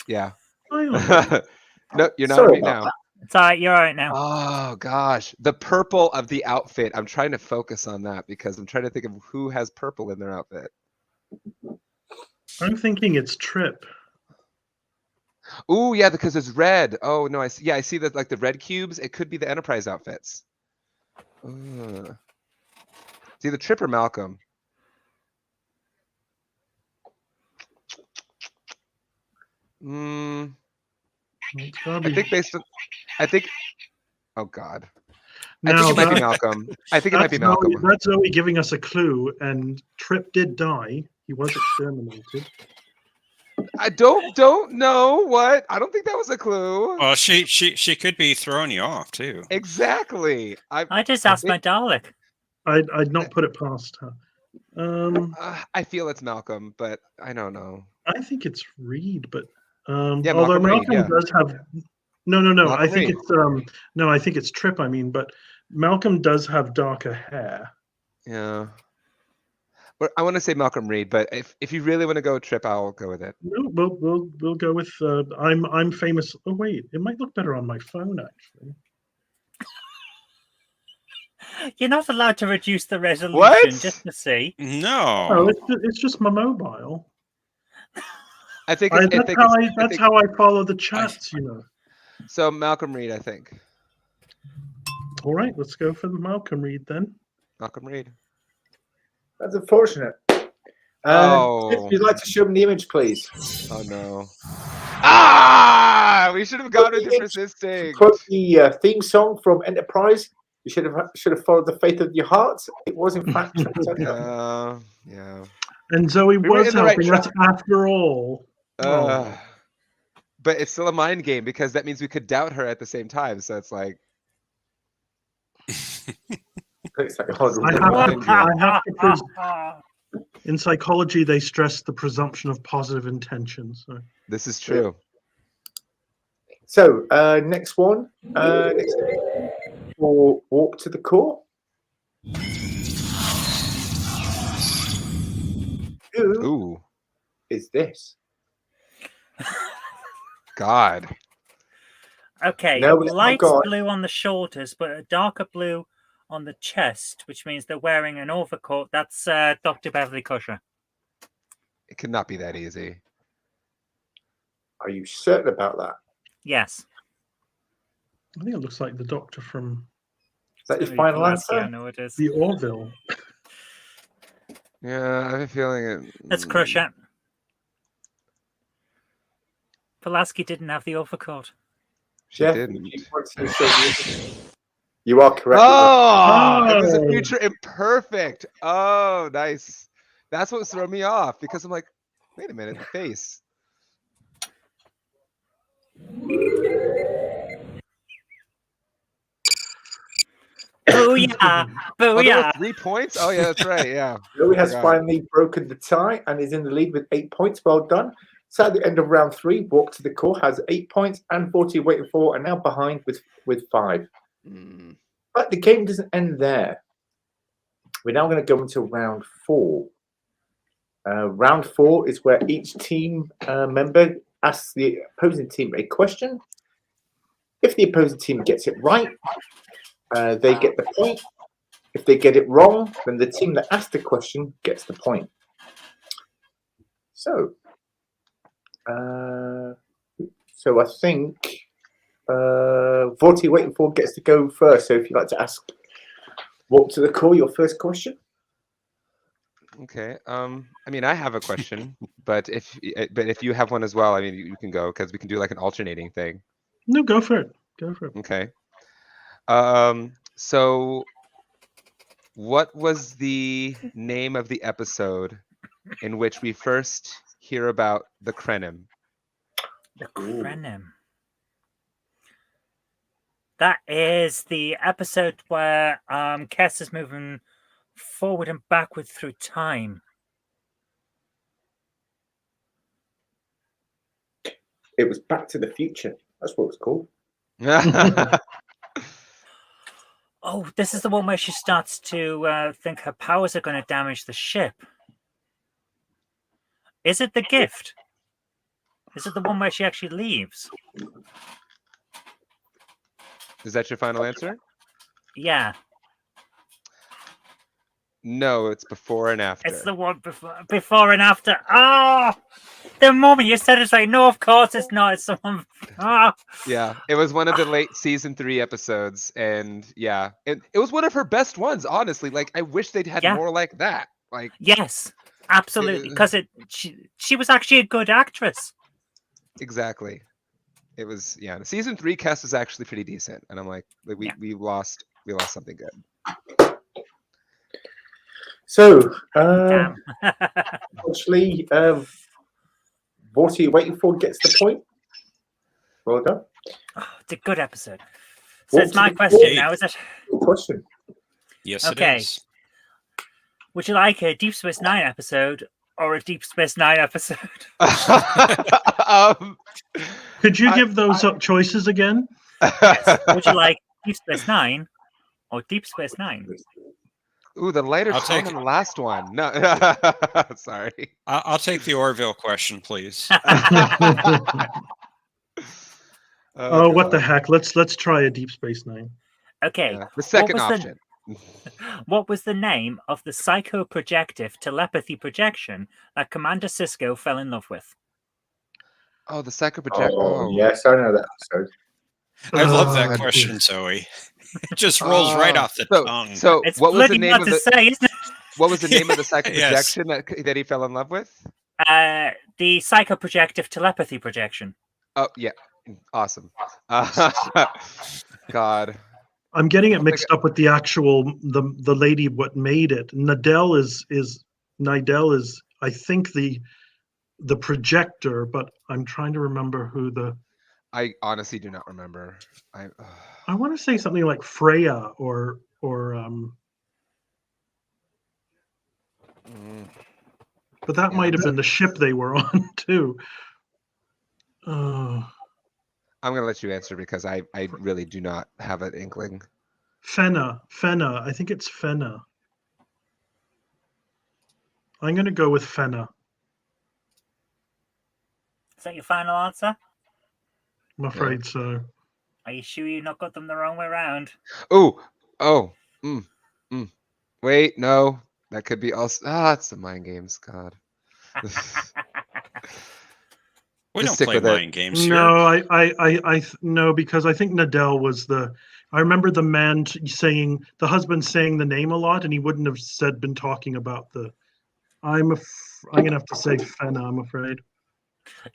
Yeah. Finally. No, you're not Sorry on mute about now. It's all right, you're all right now. Oh gosh, the purple of the outfit. I'm trying to focus on that because I'm trying to think of who has purple in their outfit. I'm thinking it's Trip. Ooh, yeah, because it's red. Oh no, I see. Yeah, I see that, like the red cubes. It could be the Enterprise outfits. It's either Trip or Malcolm. It's gotta I be. think based on, I think. Oh God. Now, I think it might be that- Malcolm. I think it might be Malcolm. That's Zoe giving us a clue, and Trip did die. He was exterminated. I don't know what. I don't think that was a clue. Well, she could be throwing you off too. Exactly. I just asked my Dalek. I'd not put it past her. I feel it's Malcolm, but I don't know. I think it's Reed, but Yeah, although Malcolm Reed, Malcolm yeah. does have no. Malcolm I think Reed. it's no, I think it's Trip. I mean, but Malcolm does have darker hair. Yeah. But I want to say Malcolm Reed, but if you really want to go Trip, I'll go with it. No, we'll go with I'm famous. Oh wait, it might look better on my phone actually. You're not allowed to reduce the resolution What? just to see. No. Oh, it's just my mobile. I think That's how I follow the chats, you know. So Malcolm Reed, I think. All right, let's go for the Malcolm Reed then. Malcolm Reed. That's unfortunate. Oh. If you'd like to show them the image, please. Oh no. Ah! We should have gone into persisting. Quote the theme song from Enterprise. You should have followed the faith of your heart. It was in fact. Yeah. And Zoe were was in the right helping us track. after all. But it's still a mind game because that means we could doubt her at the same time. So it's like. It's like a hard I have to in psychology, they stress the presumption of positive intention. So this is true. So next one, next for Walk to the Core. Who is this? God. Okay, No, it's not light God. blue on the shoulders, but a darker blue on the chest, which means they're wearing an overcoat. That's Dr. Beverly Crusher. It could not be that easy. Are you certain about that? Yes. I think it looks like the Doctor from Is that your final answer? I know it is. the Orville. Yeah, I have a feeling it. That's Crusher. Pulaski didn't have the overcoat. She didn't. You are correct. Oh, it was a future imperfect. Oh, nice. That's what was throwing me off because I'm like, wait a minute, the face. Booyah! Oh, there were Booyah! 3 points? Oh, yeah, that's right. Yeah. Joey has finally broken the tie and is in the lead with 8 points. Well done. So at the end of round 3, Walk to the Core has 8 points and 40 waiting for are now behind with 5. But the game doesn't end there. We're now going to go into round 4. Round 4 is where each team member asks the opposing team a question. If the opposing team gets it right, they get the point. If they get it wrong, then the team that asked the question gets the point. So, I think Vorty waiting for gets to go first. So if you'd like to ask Walk to the Core your first question. Okay. I mean, I have a question, but if you have one as well, I mean, you can go because we can do like an alternating thing. No, go for it. Go for it. Okay. So what was the name of the episode in which we first hear about the Krenim? The Krenim. That is the episode where Kes is moving forward and backward through time. It was Back to the Future. That's what it's called. Oh, this is the one where she starts to think her powers are going to damage the ship. Is it The Gift? Is it the one where she actually leaves? Is that your final answer? Yeah. No, it's Before and After. It's the one before and after. Oh, the moment you said it's like, no, of course it's not. It's someone. Oh. Yeah, it was one of the late season 3 episodes, and yeah, it was one of her best ones. Honestly, like I wish they'd had more like that. Like yes, absolutely, because she was actually a good actress. Exactly. It was the season 3 cast is actually pretty decent, and I'm like we lost something good. So, actually, what are you waiting for? Gets the point. Well done. Oh, it's a good episode. So it's my question now, is it? Good question. Yes, okay. It is. Would you like a Deep Space Nine episode or a Deep Space Nine episode? Could you give those up choices again? Yes. Would you like Deep Space Nine or Deep Space Nine? Ooh, the lighter tone on the last one. No, sorry. I'll take the Orville question, please. Oh, what the heck? Let's try a Deep Space Nine. Okay. Yeah, the second option. What was the name of the psychoprojective telepathy projection that Commander Sisko fell in love with? Oh, the psychoprojective. Oh, yes, I know that episode. I love that question, Zoe. It just rolls right off the tongue. So it's what was the name hard of to the? say, isn't it? What was the name of the Yes. psychoprojection that he fell in love with? The psychoprojective telepathy projection. Oh yeah, awesome. God, I'm getting it mixed up with the actual the lady what made it. Nidell is I think the projector, but I'm trying to remember who the. I honestly do not remember. I want to say something like Freya or but that Yeah, might have been the ship they were on too. I'm gonna let you answer because I really do not have an inkling. Fenna. I think it's Fenna. I'm gonna go with Fenna. Is that your final answer? I'm afraid so. Are you sure you not got them the wrong way around? Wait, no, that could be also. It's the mind games. God. We Just don't stick play with it. mind games here. No, I no, because I think Nidell was the. I remember the man saying the husband saying the name a lot, and he wouldn't have been talking about the. I'm gonna have to say Fenna. I'm afraid.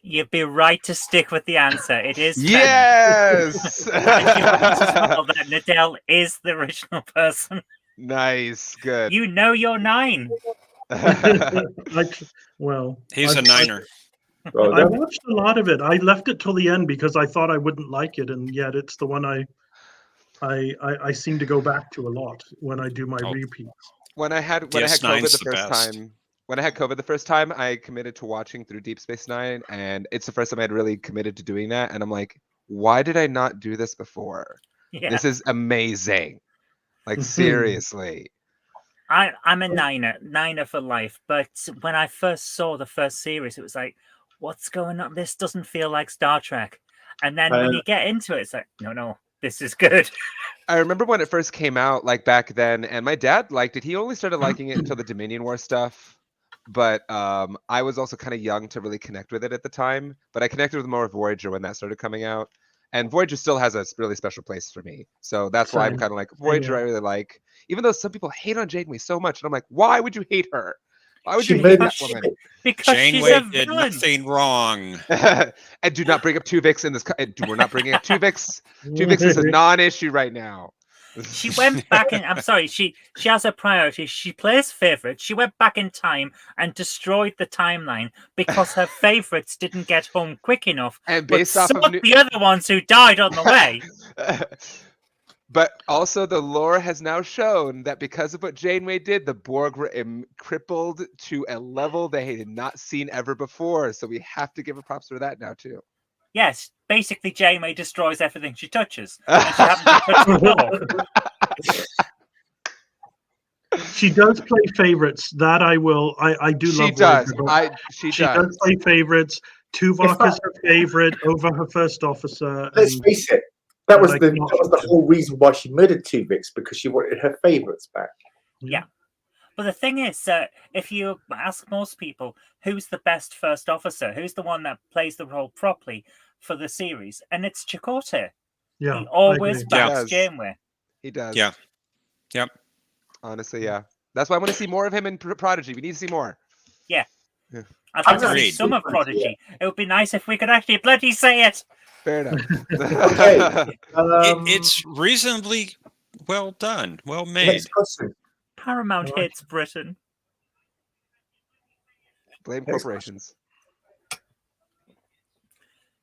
You'd be right to stick with the answer. It is Fenna. Yes. And you're right as well that Nidell is the original person. Nice. Good. You know you're 9. Well, He's a niner. Well I done. watched a lot of it. I left it till the end because I thought I wouldn't like it, and yet it's the one I seem to go back to a lot when I do my repeats. When I had DS9's COVID the the first best. time, when I had COVID the first time, I committed to watching through Deep Space Nine, and it's the first time I'd really committed to doing that. And I'm like, why did I not do this before? Yeah. This is amazing. Like seriously. I'm a niner for life. But when I first saw the first series, it was like, what's going on? This doesn't feel like Star Trek. And then when you get into it, it's like, no, this is good. I remember when it first came out, like back then, and my dad liked it. He only started liking it until the Dominion War stuff. But I was also kind of young to really connect with it at the time. But I connected with more with Voyager when that started coming out. And Voyager still has a really special place for me. So that's why I'm kind of like, Voyager I really like. Even though some people hate on Janeway so much. And I'm like, why would you hate her? Why would you hate that woman? Because Janeway she's a did villain. nothing wrong. And do not bring up Tuvix in this. We're not bringing up Tuvix. Tuvix is a non-issue right now. She went back in. I'm sorry. She has a priority. She plays favorites. She went back in time and destroyed the timeline because her favorites didn't get home quick enough. And based off of the other ones who died on the way. But also, the lore has now shown that because of what Janeway did, the Borg were crippled to a level they had not seen ever before. So we have to give her props for that now too. Yes, basically, Janeway destroys everything she touches. And she happened to touch the Borg. She does play favorites. That I will. I do She love. Does. She does play favorites. Tuvok is her favorite over her first officer. Let's face it. That was the whole reason why she murdered Tuvix, because she wanted her favorites back. Yeah. But the thing is, if you ask most people, who's the best first officer? Who's the one that plays the role properly for the series? And it's A.Q.O.T. Yeah, he always backs Janeway. He does. Yeah. Yep. Honestly, yeah. That's why I want to see more of him in Prodigy. We need to see more. Yeah. I'd like to see some of Prodigy. It would be nice if we could actually bloody say it. Fair enough. Okay. It's reasonably well done, well made. Next question. Paramount hates Britain. Blame corporations.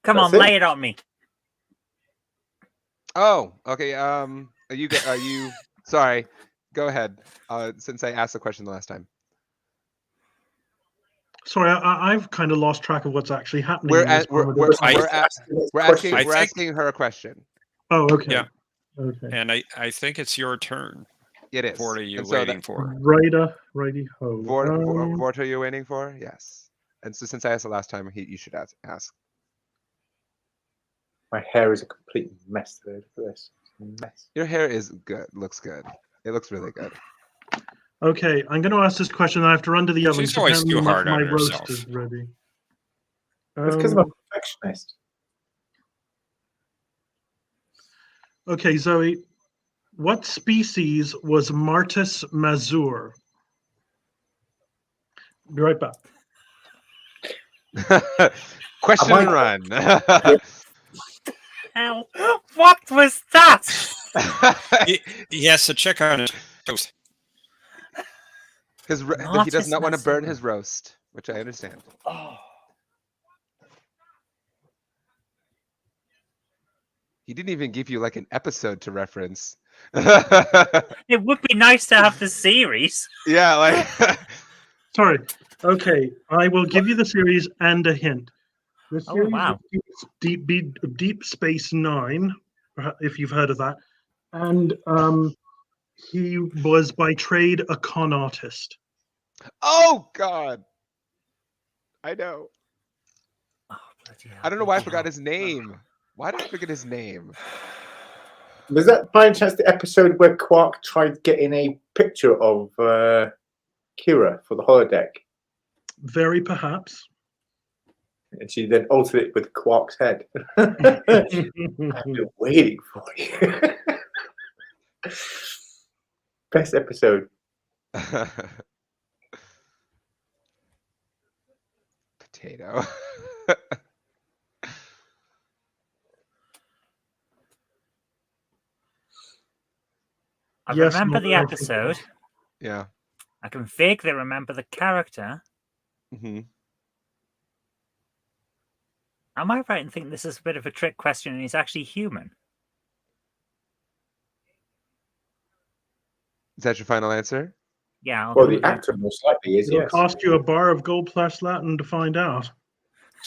Come on, lay it on me. Oh, okay. Are you? Sorry. Go ahead. Since I asked the question the last time. Sorry, I've kind of lost track of what's actually happening. We're asking her a question. Oh, okay. Yeah. Okay. And I think it's your turn. It is. What are you waiting for? Righty ho. What are you waiting for? Yes. And so since I asked the last time, you should ask. My hair is a complete mess today. Look at this. Mess. Your hair is good. Looks good. It looks really good. Okay, I'm going to ask this question. I have to run to the oven. She's always too hard on herself. My roast is ready. That's because I'm a perfectionist. Okay, Zoe. What species was Martis Mazur? Be right back. Question and run. Hell, what was that? He has to check on his toast. He does not want to burn his roast, which I understand. Oh. He didn't even give you like an episode to reference. It would be nice to have the series. Yeah, like Sorry. Okay, I will give you the series and a hint. The series wow. is Deep Space Nine, if you've heard of that, and he was by trade a con artist. oh god. I know. Oh, bloody hell, I don't know why I bloody forgot hell. his name. Why did I forget his name? Was that by any chance the episode where Quark tried getting a picture of Kira for the holodeck? Very perhaps. And she then altered it with Quark's head. I've been waiting for you. Best episode. Potato. I Yes, remember the Mark, I think episode. Yeah. I can vaguely remember the character. Hmm. Am I right in thinking this is a bit of a trick question and he's actually human? Is that your final answer? Yeah. I'll Well, go the with actor most likely is, It'll yes. cost you a bar of gold plus Latin to find out.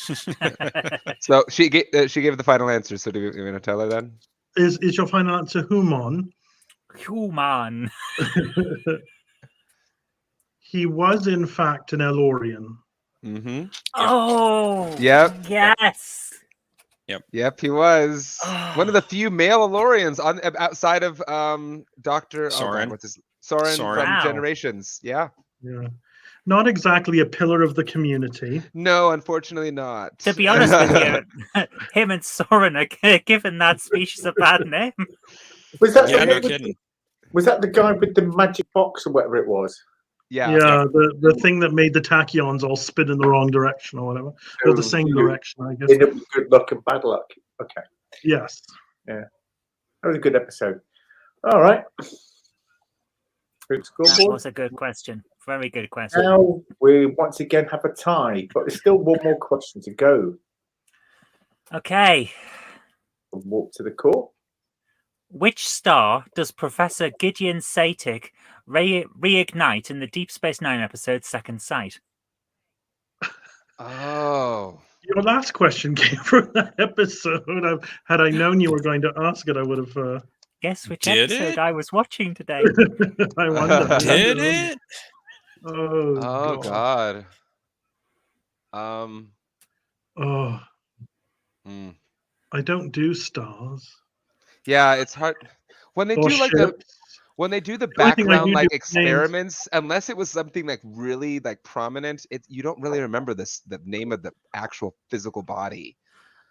it. So she gave the final answer. So do you want to tell her then? Is your final answer Humon? Human. He was in fact an Elorian. Mm-hmm. Oh. Yep. Yes. Yep, he was one of the few male Elorians on outside of Doctor Soren. Soren Soren. from Wow. Generations. Yeah. Yeah. Not exactly a pillar of the community. No, unfortunately not. To be honest with you, him and Soren are giving that species a bad name. Was that, Yeah, the, no one with kidding. the- was that the guy with the magic box or whatever it was? Yeah. Yeah, the thing that made the tachyons all spin in the wrong direction or whatever. Or the same direction, I guess. Ended up with good luck and bad luck. Okay. Yes. That was a good episode. All right. Good That scoreboard. was a good question. Very good question. Now we once again have a tie, but there's still one more question to go. Okay. Walk to the court. Which star does Professor Gideon Satic reignite in the Deep Space Nine episode Second Sight? Oh. Your last question came from that episode. Had I known you were going to ask it, I would have. Guess which Did episode it? I was watching today. I wonder. Did it? Oh, Oh God. God. Oh, Hmm. I don't do stars. Yeah, it's hard when they Or do like ships. when they do the only thing I background do like do is experiments, unless it was something like really like prominent, you don't really remember the name of the actual physical body.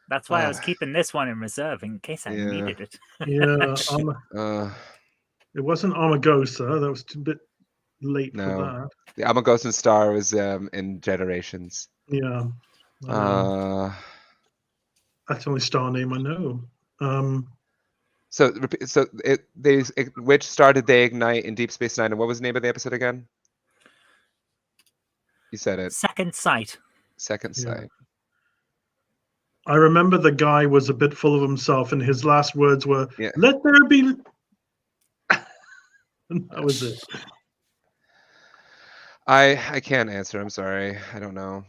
That's why I was keeping this one in reserve in case I Yeah. needed it. Yeah, it wasn't Armagosa. That was a bit late No. for that. The Amagosan star was in Generations. Yeah. That's the only star name I know. Which star did they ignite in Deep Space Nine, and what was the name of the episode again? You said it. Second Sight. Second Yeah. Sight. I remember the guy was a bit full of himself, and his last words were, Yeah. "Let there be." And that was it. I can't answer. I'm sorry. I don't know.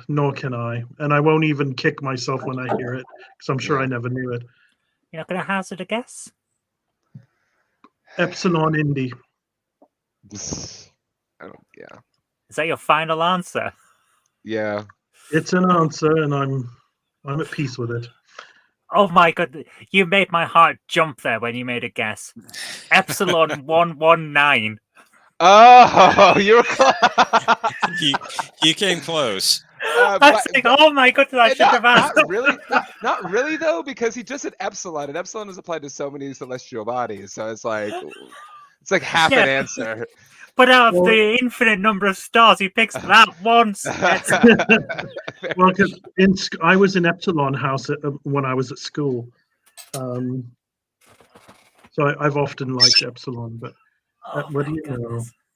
Nor can I, and I won't even kick myself when I hear it because I'm sure Yeah. I never knew it. You're not going to hazard a guess? Epsilon Indy. I don't. Yeah. Is that your final answer? Yeah. It's an answer, and I'm at peace with it. Oh my god, you made my heart jump there when you made a guess. Epsilon 119. Oh, you're close. You came close. I was like, oh my god, I should have asked. Not really though, because he just said epsilon, and epsilon is applied to so many celestial bodies, so it's like half an answer. But out of Well- the infinite number of stars, he picks that once. It's- Well, 'cause I was in Epsilon House when I was at school, so I've often liked Epsilon. But Oh what do my you know?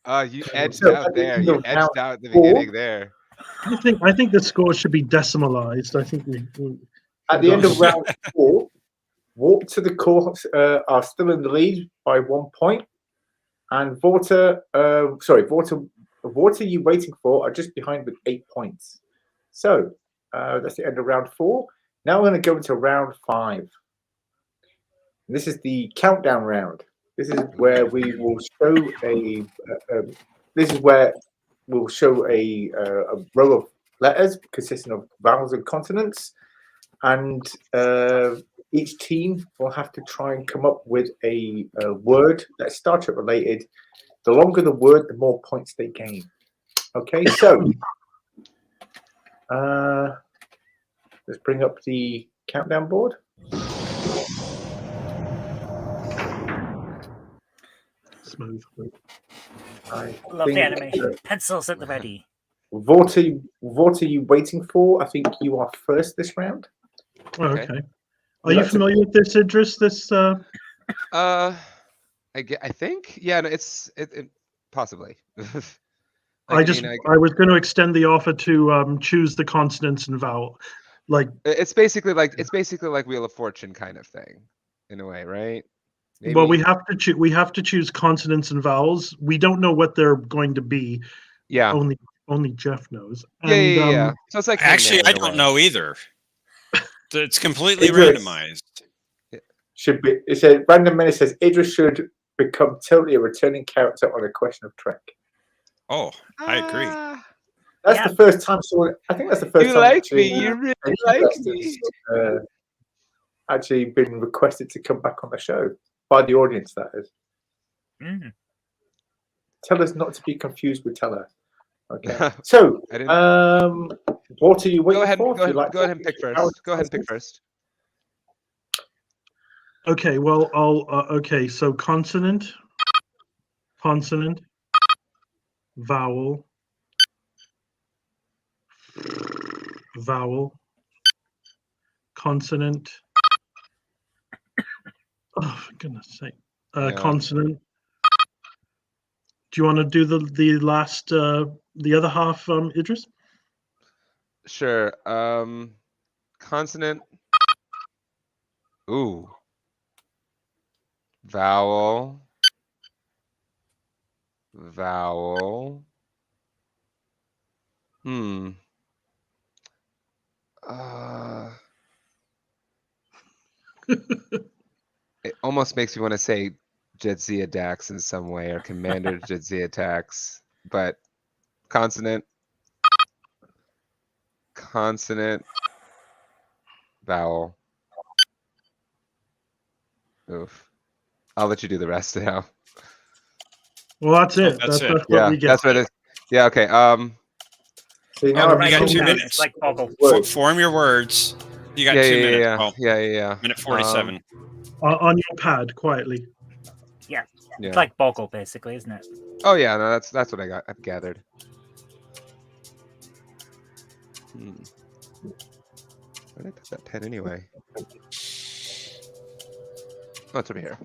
goodness. You edged So out at the there. end You of edged round out at the 4, beginning there. I think the score should be decimalized. I think we at the end of round 4, Warp to the Core are still in the lead by 1 point, and Water You Waiting For are just behind with 8 points. So that's the end of round 4. Now we're going to go into round 5. This is the countdown round. This is where we will show a row of letters consisting of vowels and consonants, and each team will have to try and come up with a word that's Star Trek related. The longer the word, the more points they gain. Okay, so let's bring up the countdown board. smooth. Love the animation. Pencils at the ready. What are you waiting for? I think you are first this round. Oh, Okay. okay. Are you familiar with this, Idris? This I think, yeah, no, it possibly. I was going to extend the offer to choose the consonants and vowel. Like it's basically like Wheel of Fortune kind of thing, in a way, right? Maybe. Well, we have to choose consonants and vowels. We don't know what they're going to be. Yeah. Only Jeff knows. Yeah. So it's like Actually, Hangman I in a don't way. know either. It's completely Idris. randomized. Should be. It says Random Menace says Idris should become totally a returning character on A Question of Trek. Oh, I agree. That's the first time. I think that's the first You time. like actually, me. You really any like guest me. has, actually been requested to come back on the show by the audience. That is. Mm. Tell us not to be confused with Teller. Okay. So, what are you waiting for? Go ahead and pick first. Go ahead and pick first. Okay, well, I'll okay. So consonant, vowel, consonant. Oh, for goodness sake! Yeah. Consonant. Do you want to do the last the other half, Idris? Sure. Consonant. Ooh. Vowel. It almost makes me want to say Jadzia Dax in some way, or Commander Jadzia Dax, but consonant, vowel. Oof. I'll let you do the rest now. Well, that's it. that's That's it. what we get. That's what it is. Yeah. Okay. See, now Oh, I've you got told 2 you minutes. It's like Boggle. words. Form your words. You got 2 minutes. Oh, Yeah. minute 47. On your pad, quietly. Yeah. Yeah. It's like Boggle, basically, isn't it? Oh yeah, no, that's what I've gathered. Where did I put that pen anyway? Oh, it's over here.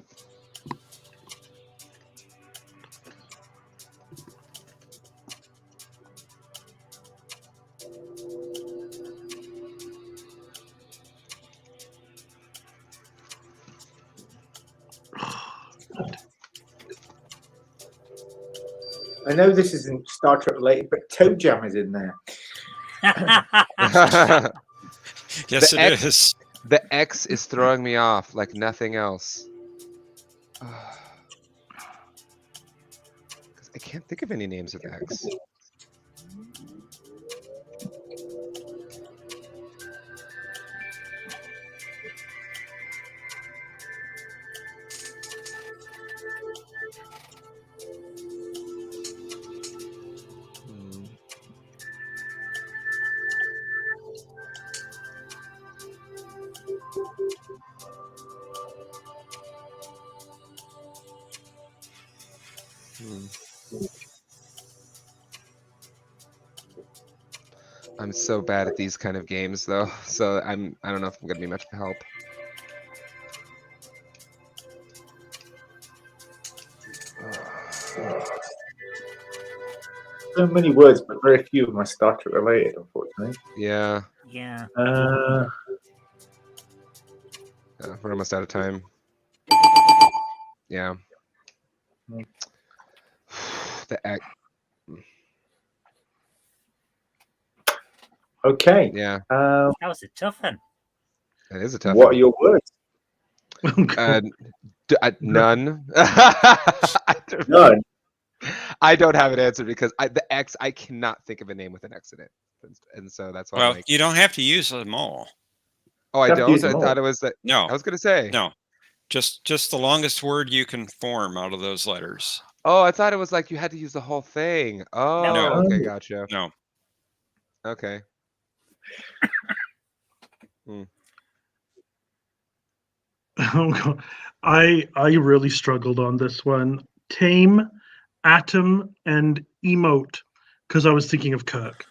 I know this isn't Star Trek related, but Toe Jam is in there. Yes, The it X- is. The X is throwing me off like nothing else. 'Cause I can't think of any names with X. I'm so bad at these kind of games, though. So I don't know if I'm gonna be much help. So many words, but very few of them are Star Trek related, unfortunately. Yeah, Yeah. we're almost out of time. Yeah. The Okay. yeah, That was a tough one. it is a tough What one. are your words? None. I don't know. None. I don't have an answer because the X, I cannot think of a name with an X in it, and so that's why I'm Well, like, you don't have to use them all. oh, I You have to use don't. I them thought all. it was that. No, I was gonna say. no, just the longest word you can form out of those letters. Oh, I thought it was like you had to use the whole thing. Oh, No. okay, gotcha. No. Okay. Oh God. I really struggled on this one. Tame, Atom, and Emote, because I was thinking of Kirk,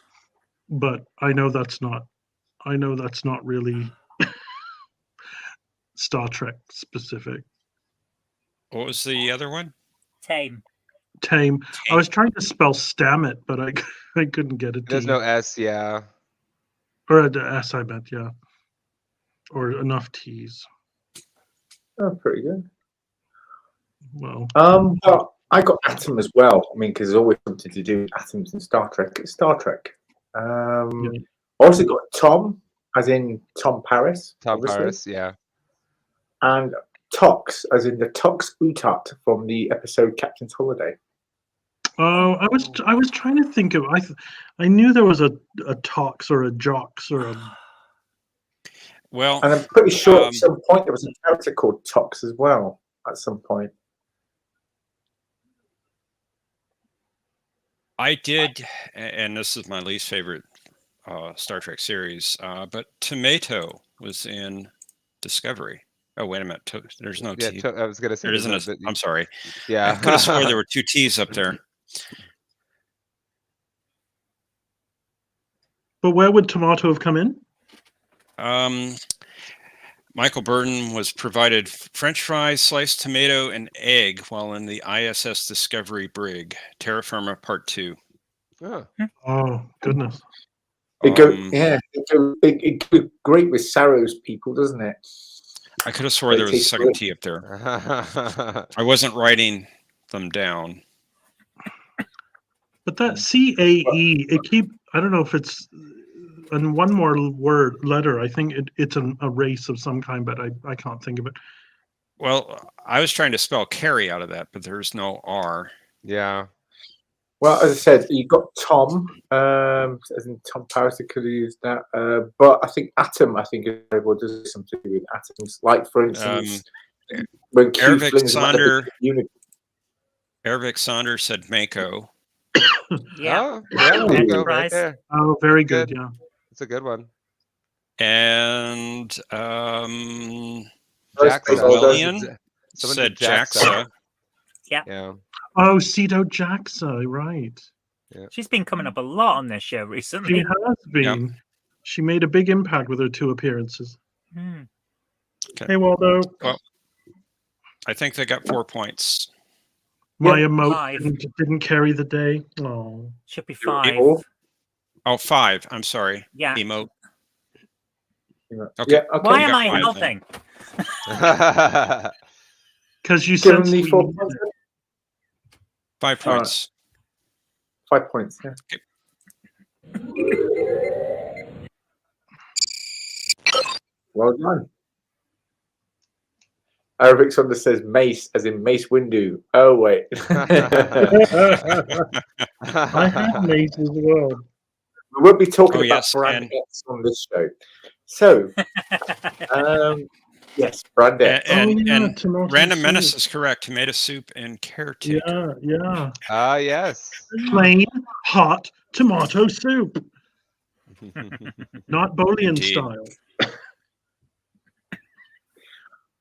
but I know that's not really Star Trek specific. What was the other one? Tame. Tame. I was trying to spell Stammet, but I couldn't get it. There's no S. Yeah. Or an S, I meant, yeah. Or enough T's. Oh, pretty good. Well, Well, I got Atom as well. I mean, because there's always something to do with atoms in Star Trek. It's Star Trek. Yeah. Also got Tom, as in Tom Paris. Tom obviously. Paris. Yeah. And Tox, as in the Tox Utat from the episode Captain's Holiday. oh, I was trying to think of. I knew there was a Tox or a Jox or a. Well, And I'm pretty sure at some point there was a character called Tox as well. At some point. I did, and this is my least favorite Star Trek series, but Tomato was in Discovery. Oh, wait a minute. There's no Yeah. T. I was gonna say. There isn't a, I'm sorry. Yeah. I could have sworn there were two T's up there. But where would Tomato have come in? Michael Burton was provided French fries, sliced tomato, and egg while in the ISS Discovery brig, Terra Firma Part 2. Oh. Oh goodness! It goes great with Sarrow's people, doesn't it? I could have sworn there was a second T up there. I wasn't writing them down. But that CAE, I don't know if it's, and one more letter. I think it's a race of some kind, but I can't think of it. Well, I was trying to spell carry out of that, but there's no R. Yeah. Well, as I said, you got Tom, as in Tom Paris. Could have used that, but I think Atom. I think is something to do with atoms. Like for instance, when Q flings Ervik Saunders said Mako. Yeah. Oh, yeah. Mako right there. Oh, very good. Yeah. It's a good one. And Jaxa. said Jaxa. Yeah. Oh, Cedo Jaxa, right. Yeah. She's been coming up a lot on this show recently. She has been. Yep. She made a big impact with her 2 appearances. Okay. Hey, Waldo. Well, I think they got 4 points. My emote didn't carry the day. Oh. Should be 5. Oh, 5. I'm sorry. Yeah. Emote. Okay. Yeah, okay. Why am I helping? Because you said 4 points. 5 points. 5 points. Yeah. Okay. Well done. Arabic Saunders says Mace, as in Mace Windu. Oh wait. I have Mace as well. We won't be talking about Brand X on this show. So, yes, Brand X. And Random Menace is correct. Tomato soup and carrot cake. Yeah. Ah, yes. Plain hot tomato soup. Not Bolian style.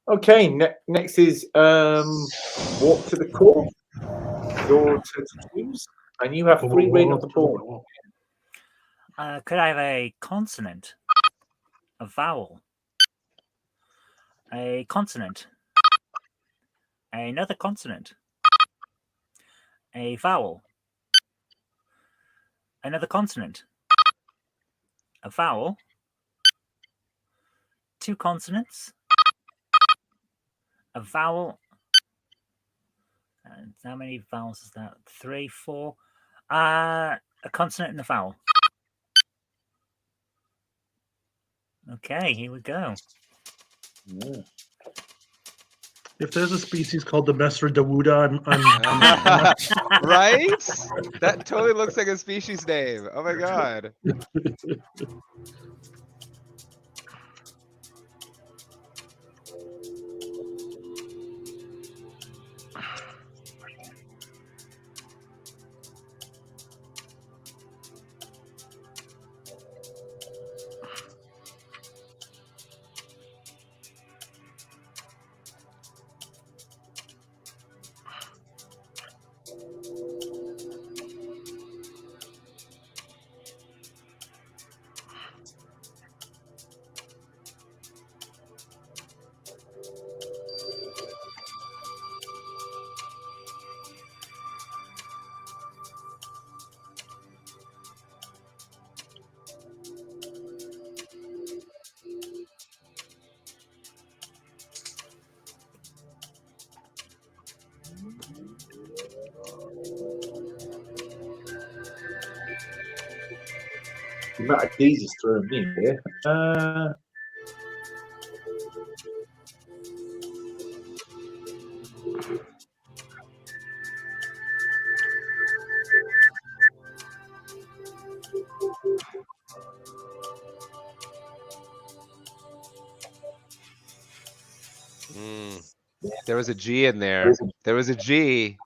Okay, next is Walk to the Core. Your turn to choose, and you have free reign of the board. Could I have a consonant? A vowel? A consonant? Another consonant? A vowel? Another consonant? A vowel? Two consonants? A vowel? And how many vowels is that? 3, 4? A consonant and a vowel. Okay, here we go. Yeah. If there's a species called the Messer Dawuda, I'm Right? That totally looks like a species name. Oh my god. The amount of D's is throwing me here. There was a G in there. There was a G.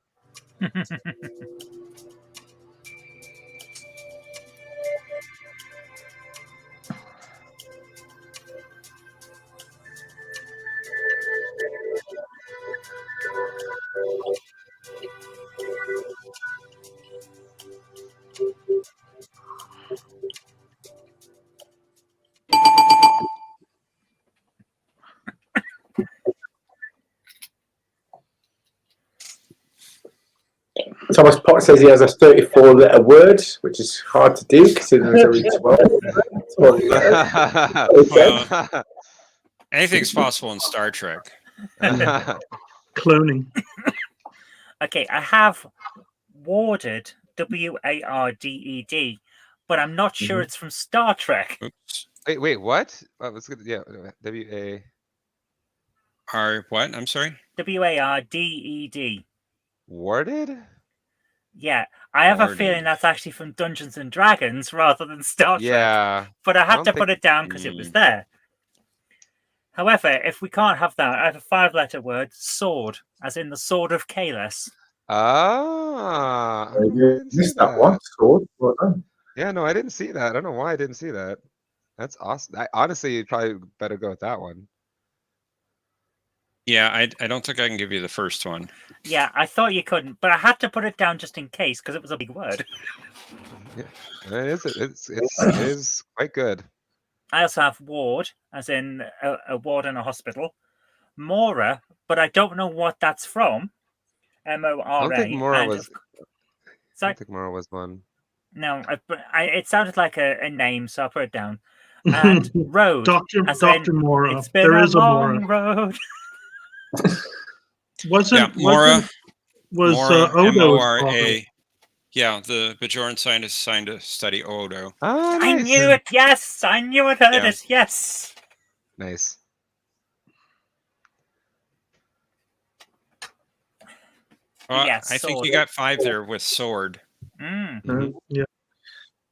Thomas Potter says he has a 34-letter word, which is hard to do considering there's only 12 letters. Well, anything's possible in Star Trek. cloning. Okay, I have warded, W-A-R-D-E-D, but I'm not sure it's from Star Trek. Oops. Wait, what? Oh, let's get, yeah, W-A. What? I'm sorry? W-A-R-D-E-D. Warded? Yeah, I have a Warded. feeling that's actually from Dungeons and Dragons rather than Star Trek. Yeah. But I had don't to think- put it down because it was there. However, if we can't have that, I have a 5-letter word, sword, as in the sword of Kalis. Ah. I You didn't see missed that one. Sword. Well done. Yeah, no, I didn't see that. I don't know why I didn't see that. That's awesome. Honestly, you'd probably better go with that one. Yeah, I don't think I can give you the first one. Yeah, I thought you couldn't, but I had to put it down just in case because it was a big word. It is quite good. I also have ward, as in a ward in a hospital. Mora, but I don't know what that's from. M-O-R-A. I don't think Mora was. I Sorry? don't think Mora was one. No, it sounded like a name, so I'll put it down. And road. Dr. as in, Mora. It's been There a is a long Mora. road. Mora. Was Mora, Odo's M-O-R-A. father. Yeah, the Bajoran scientist assigned to study Odo. Oh, I nice. knew it. Yes, I knew it. Heard Yeah. it. Yes. Nice. Well, Yeah, I think sword. you got 5 there with sword. Yeah.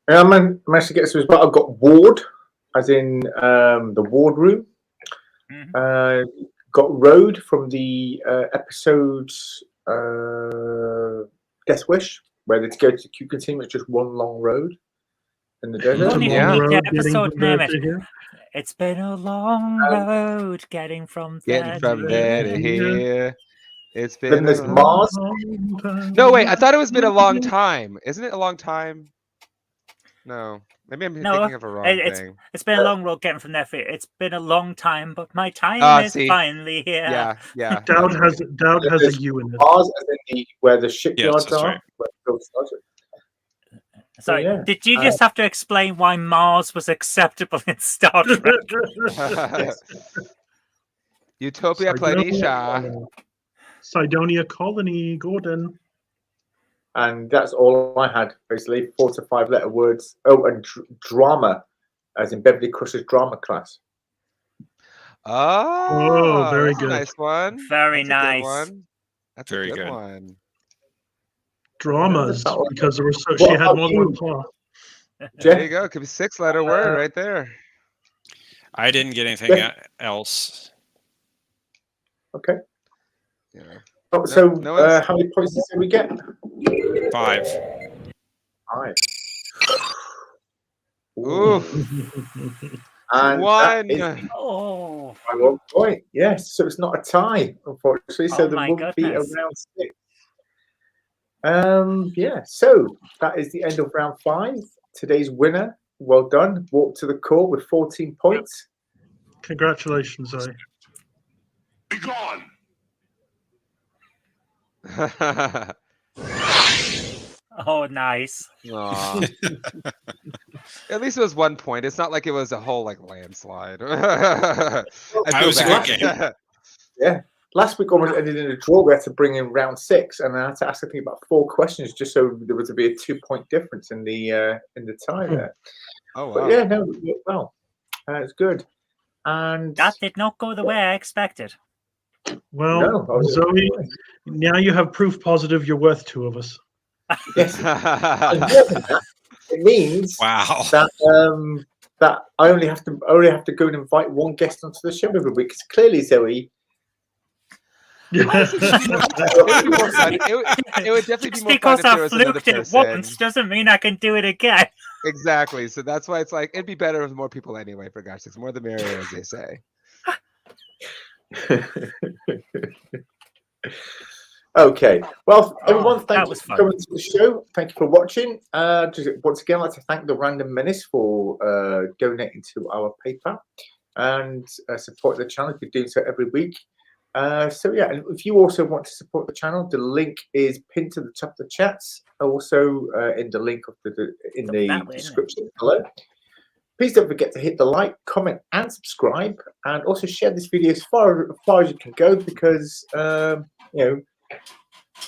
I managed to get this as well. I've got ward, as in the ward room. Got road from the episode Death Wish, where they go to Q Continuum. It's just one long road in the desert. Only Yeah. the Road getting episode from name there it. to here. It's been a long road getting from there Getting from to there to here. here. It's been. Then there's a- Mars. No, wait. I thought it was been a long time. Isn't it a long time? No. Maybe I'm No, thinking of a wrong thing. It's been a long road getting from there. It's been a long time, but my time is See. finally here. Yeah. Dowd has a U in it. Mars, as in where the shipyards that's are. right. Where Phil started. Sorry, yeah. did you just have to explain why Mars was acceptable in Star Trek? Utopia Planitia. Cydonia Colony, Gordon. And that's all I had, basically. 4 to 5 letter words. Oh, and drama, as in Beverly Crusher's drama class. Oh, very that's good. a nice one. Very That's a good nice. one. That's Very a good good. one. Dramas, That one. because there were she What had about more than you? one plot. There you go. It could be 6-letter word right there. I didn't get anything else. Okay. Yeah. Oh, so no one's- how many points did we get? 5. 5. Ooh. And One. that is Oh, by 1 point. Yes, so it's not a tie, unfortunately. So Oh there my will be a goodness. round 6. Yeah, so that is the end of round 5. Today's winner, well done, walked to the court with 14 points. Congratulations, Zoe. Be gone. oh, nice. Aw. At least it was 1 point. It's not like it was a whole landslide. I That feel was a good bad. game. Yeah. Last week almost ended in a draw. We had to bring in round 6, and I had to ask I think about 4 questions just so there was to be a 2-point difference in the tie there. Oh wow. But yeah, no, well, it's good. And That did not go the way I expected. Well, no, I was Zoe, now you have proof positive you're worth 2 of us. yes. And more than that, it means Wow. that that I only have to go and invite one guest onto the show every week. Because clearly, Zoe. It would definitely Just be more because fun if there I was another fluked it person. once doesn't mean I can do it again. Exactly. So that's why it's like it'd be better with more people anyway. For gosh sakes, more the merrier, as they say. Okay. Well, everyone, thank you was for fun. coming to the show. Thank you for watching. Just once again, I'd like to thank the Random Menace for donating to our PayPal and support the channel. We're doing so every week. So yeah, and if you also want to support the channel, the link is pinned to the top of the chats. Also in the link of in the description below. Please don't forget to hit the like, comment, and subscribe, and also share this video as far as you can go, because you know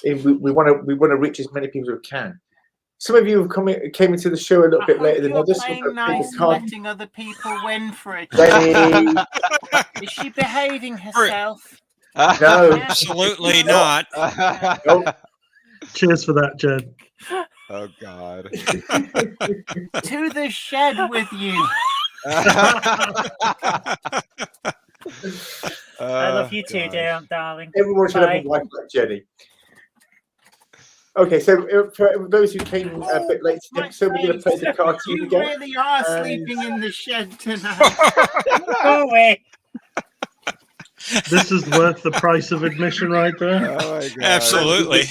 we want to reach as many people as we can. Some of you have came into the show a little bit later than others. Playing nice and letting other people win for a Jenny, Is she behaving herself? no, Absolutely not. nope. Cheers for that, Jed. Oh God. To the shed with you. I love you too, darling. Everyone should have a wife like Jenny. Okay, so for those who came a bit late to the episode, we're going to play the cartoon You again. really are sleeping in the shed tonight. Go away. This is worth the price of admission right there. Oh my God. Absolutely.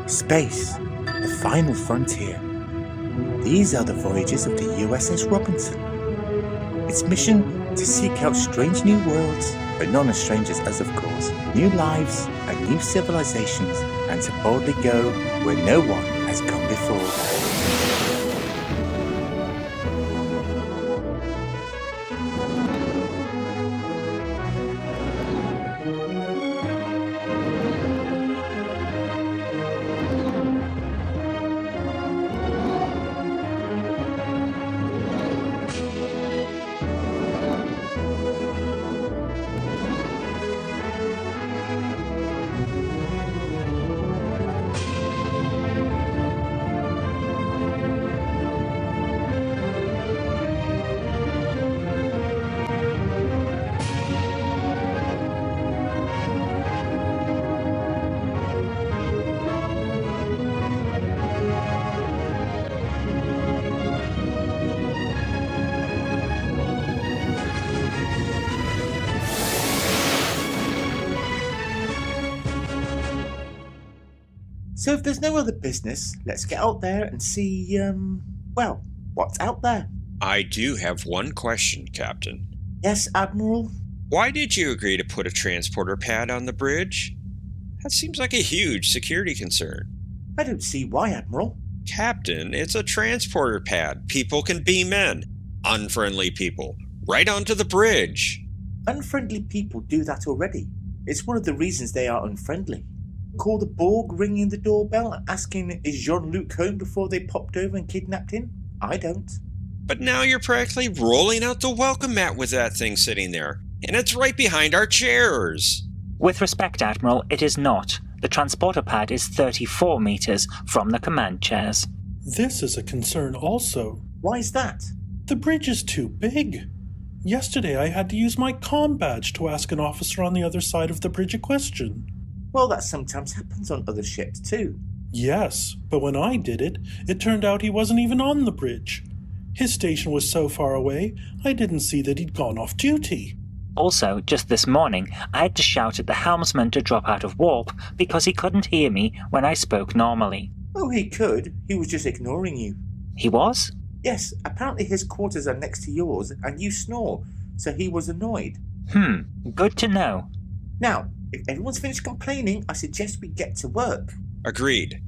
Space, the final frontier. These are the voyages of the USS Robinson. Its mission to seek out strange new worlds, but not as strange as us, of course, new lives and new civilizations, and to boldly go where no one has gone before. So if there's no other business, let's get out there and see, well, what's out there. I do have one question, Captain. Yes, Admiral? Why did you agree to put a transporter pad on the bridge? That seems like a huge security concern. I don't see why, Admiral. Captain, it's a transporter pad. People can beam in. Unfriendly people. Right onto the bridge. Unfriendly people do that already. It's one of the reasons they are unfriendly. Call the Borg ringing the doorbell asking, is Jean-Luc home before they popped over and kidnapped him? I don't. But now you're practically rolling out the welcome mat with that thing sitting there. And it's right behind our chairs. With respect, Admiral, it is not. The transporter pad is 34 meters from the command chairs. This is a concern also. Why is that? The bridge is too big. Yesterday I had to use my comm badge to ask an officer on the other side of the bridge a question. Well, that sometimes happens on other ships too. Yes, but when I did it, it turned out he wasn't even on the bridge. His station was so far away, I didn't see that he'd gone off duty. Also, just this morning, I had to shout at the helmsman to drop out of warp because he couldn't hear me when I spoke normally. Oh, he could. He was just ignoring you. He was? Yes, apparently his quarters are next to yours and you snore, so he was annoyed. Good to know. Now, if everyone's finished complaining, I suggest we get to work. Agreed.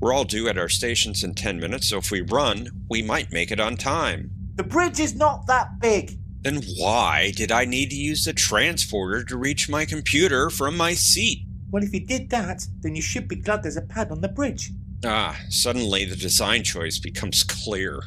We're all due at our stations in 10 minutes, so if we run, we might make it on time. The bridge is not that big. Then why did I need to use the transporter to reach my computer from my seat? Well, if you did that, then you should be glad there's a pad on the bridge. Suddenly the design choice becomes clear.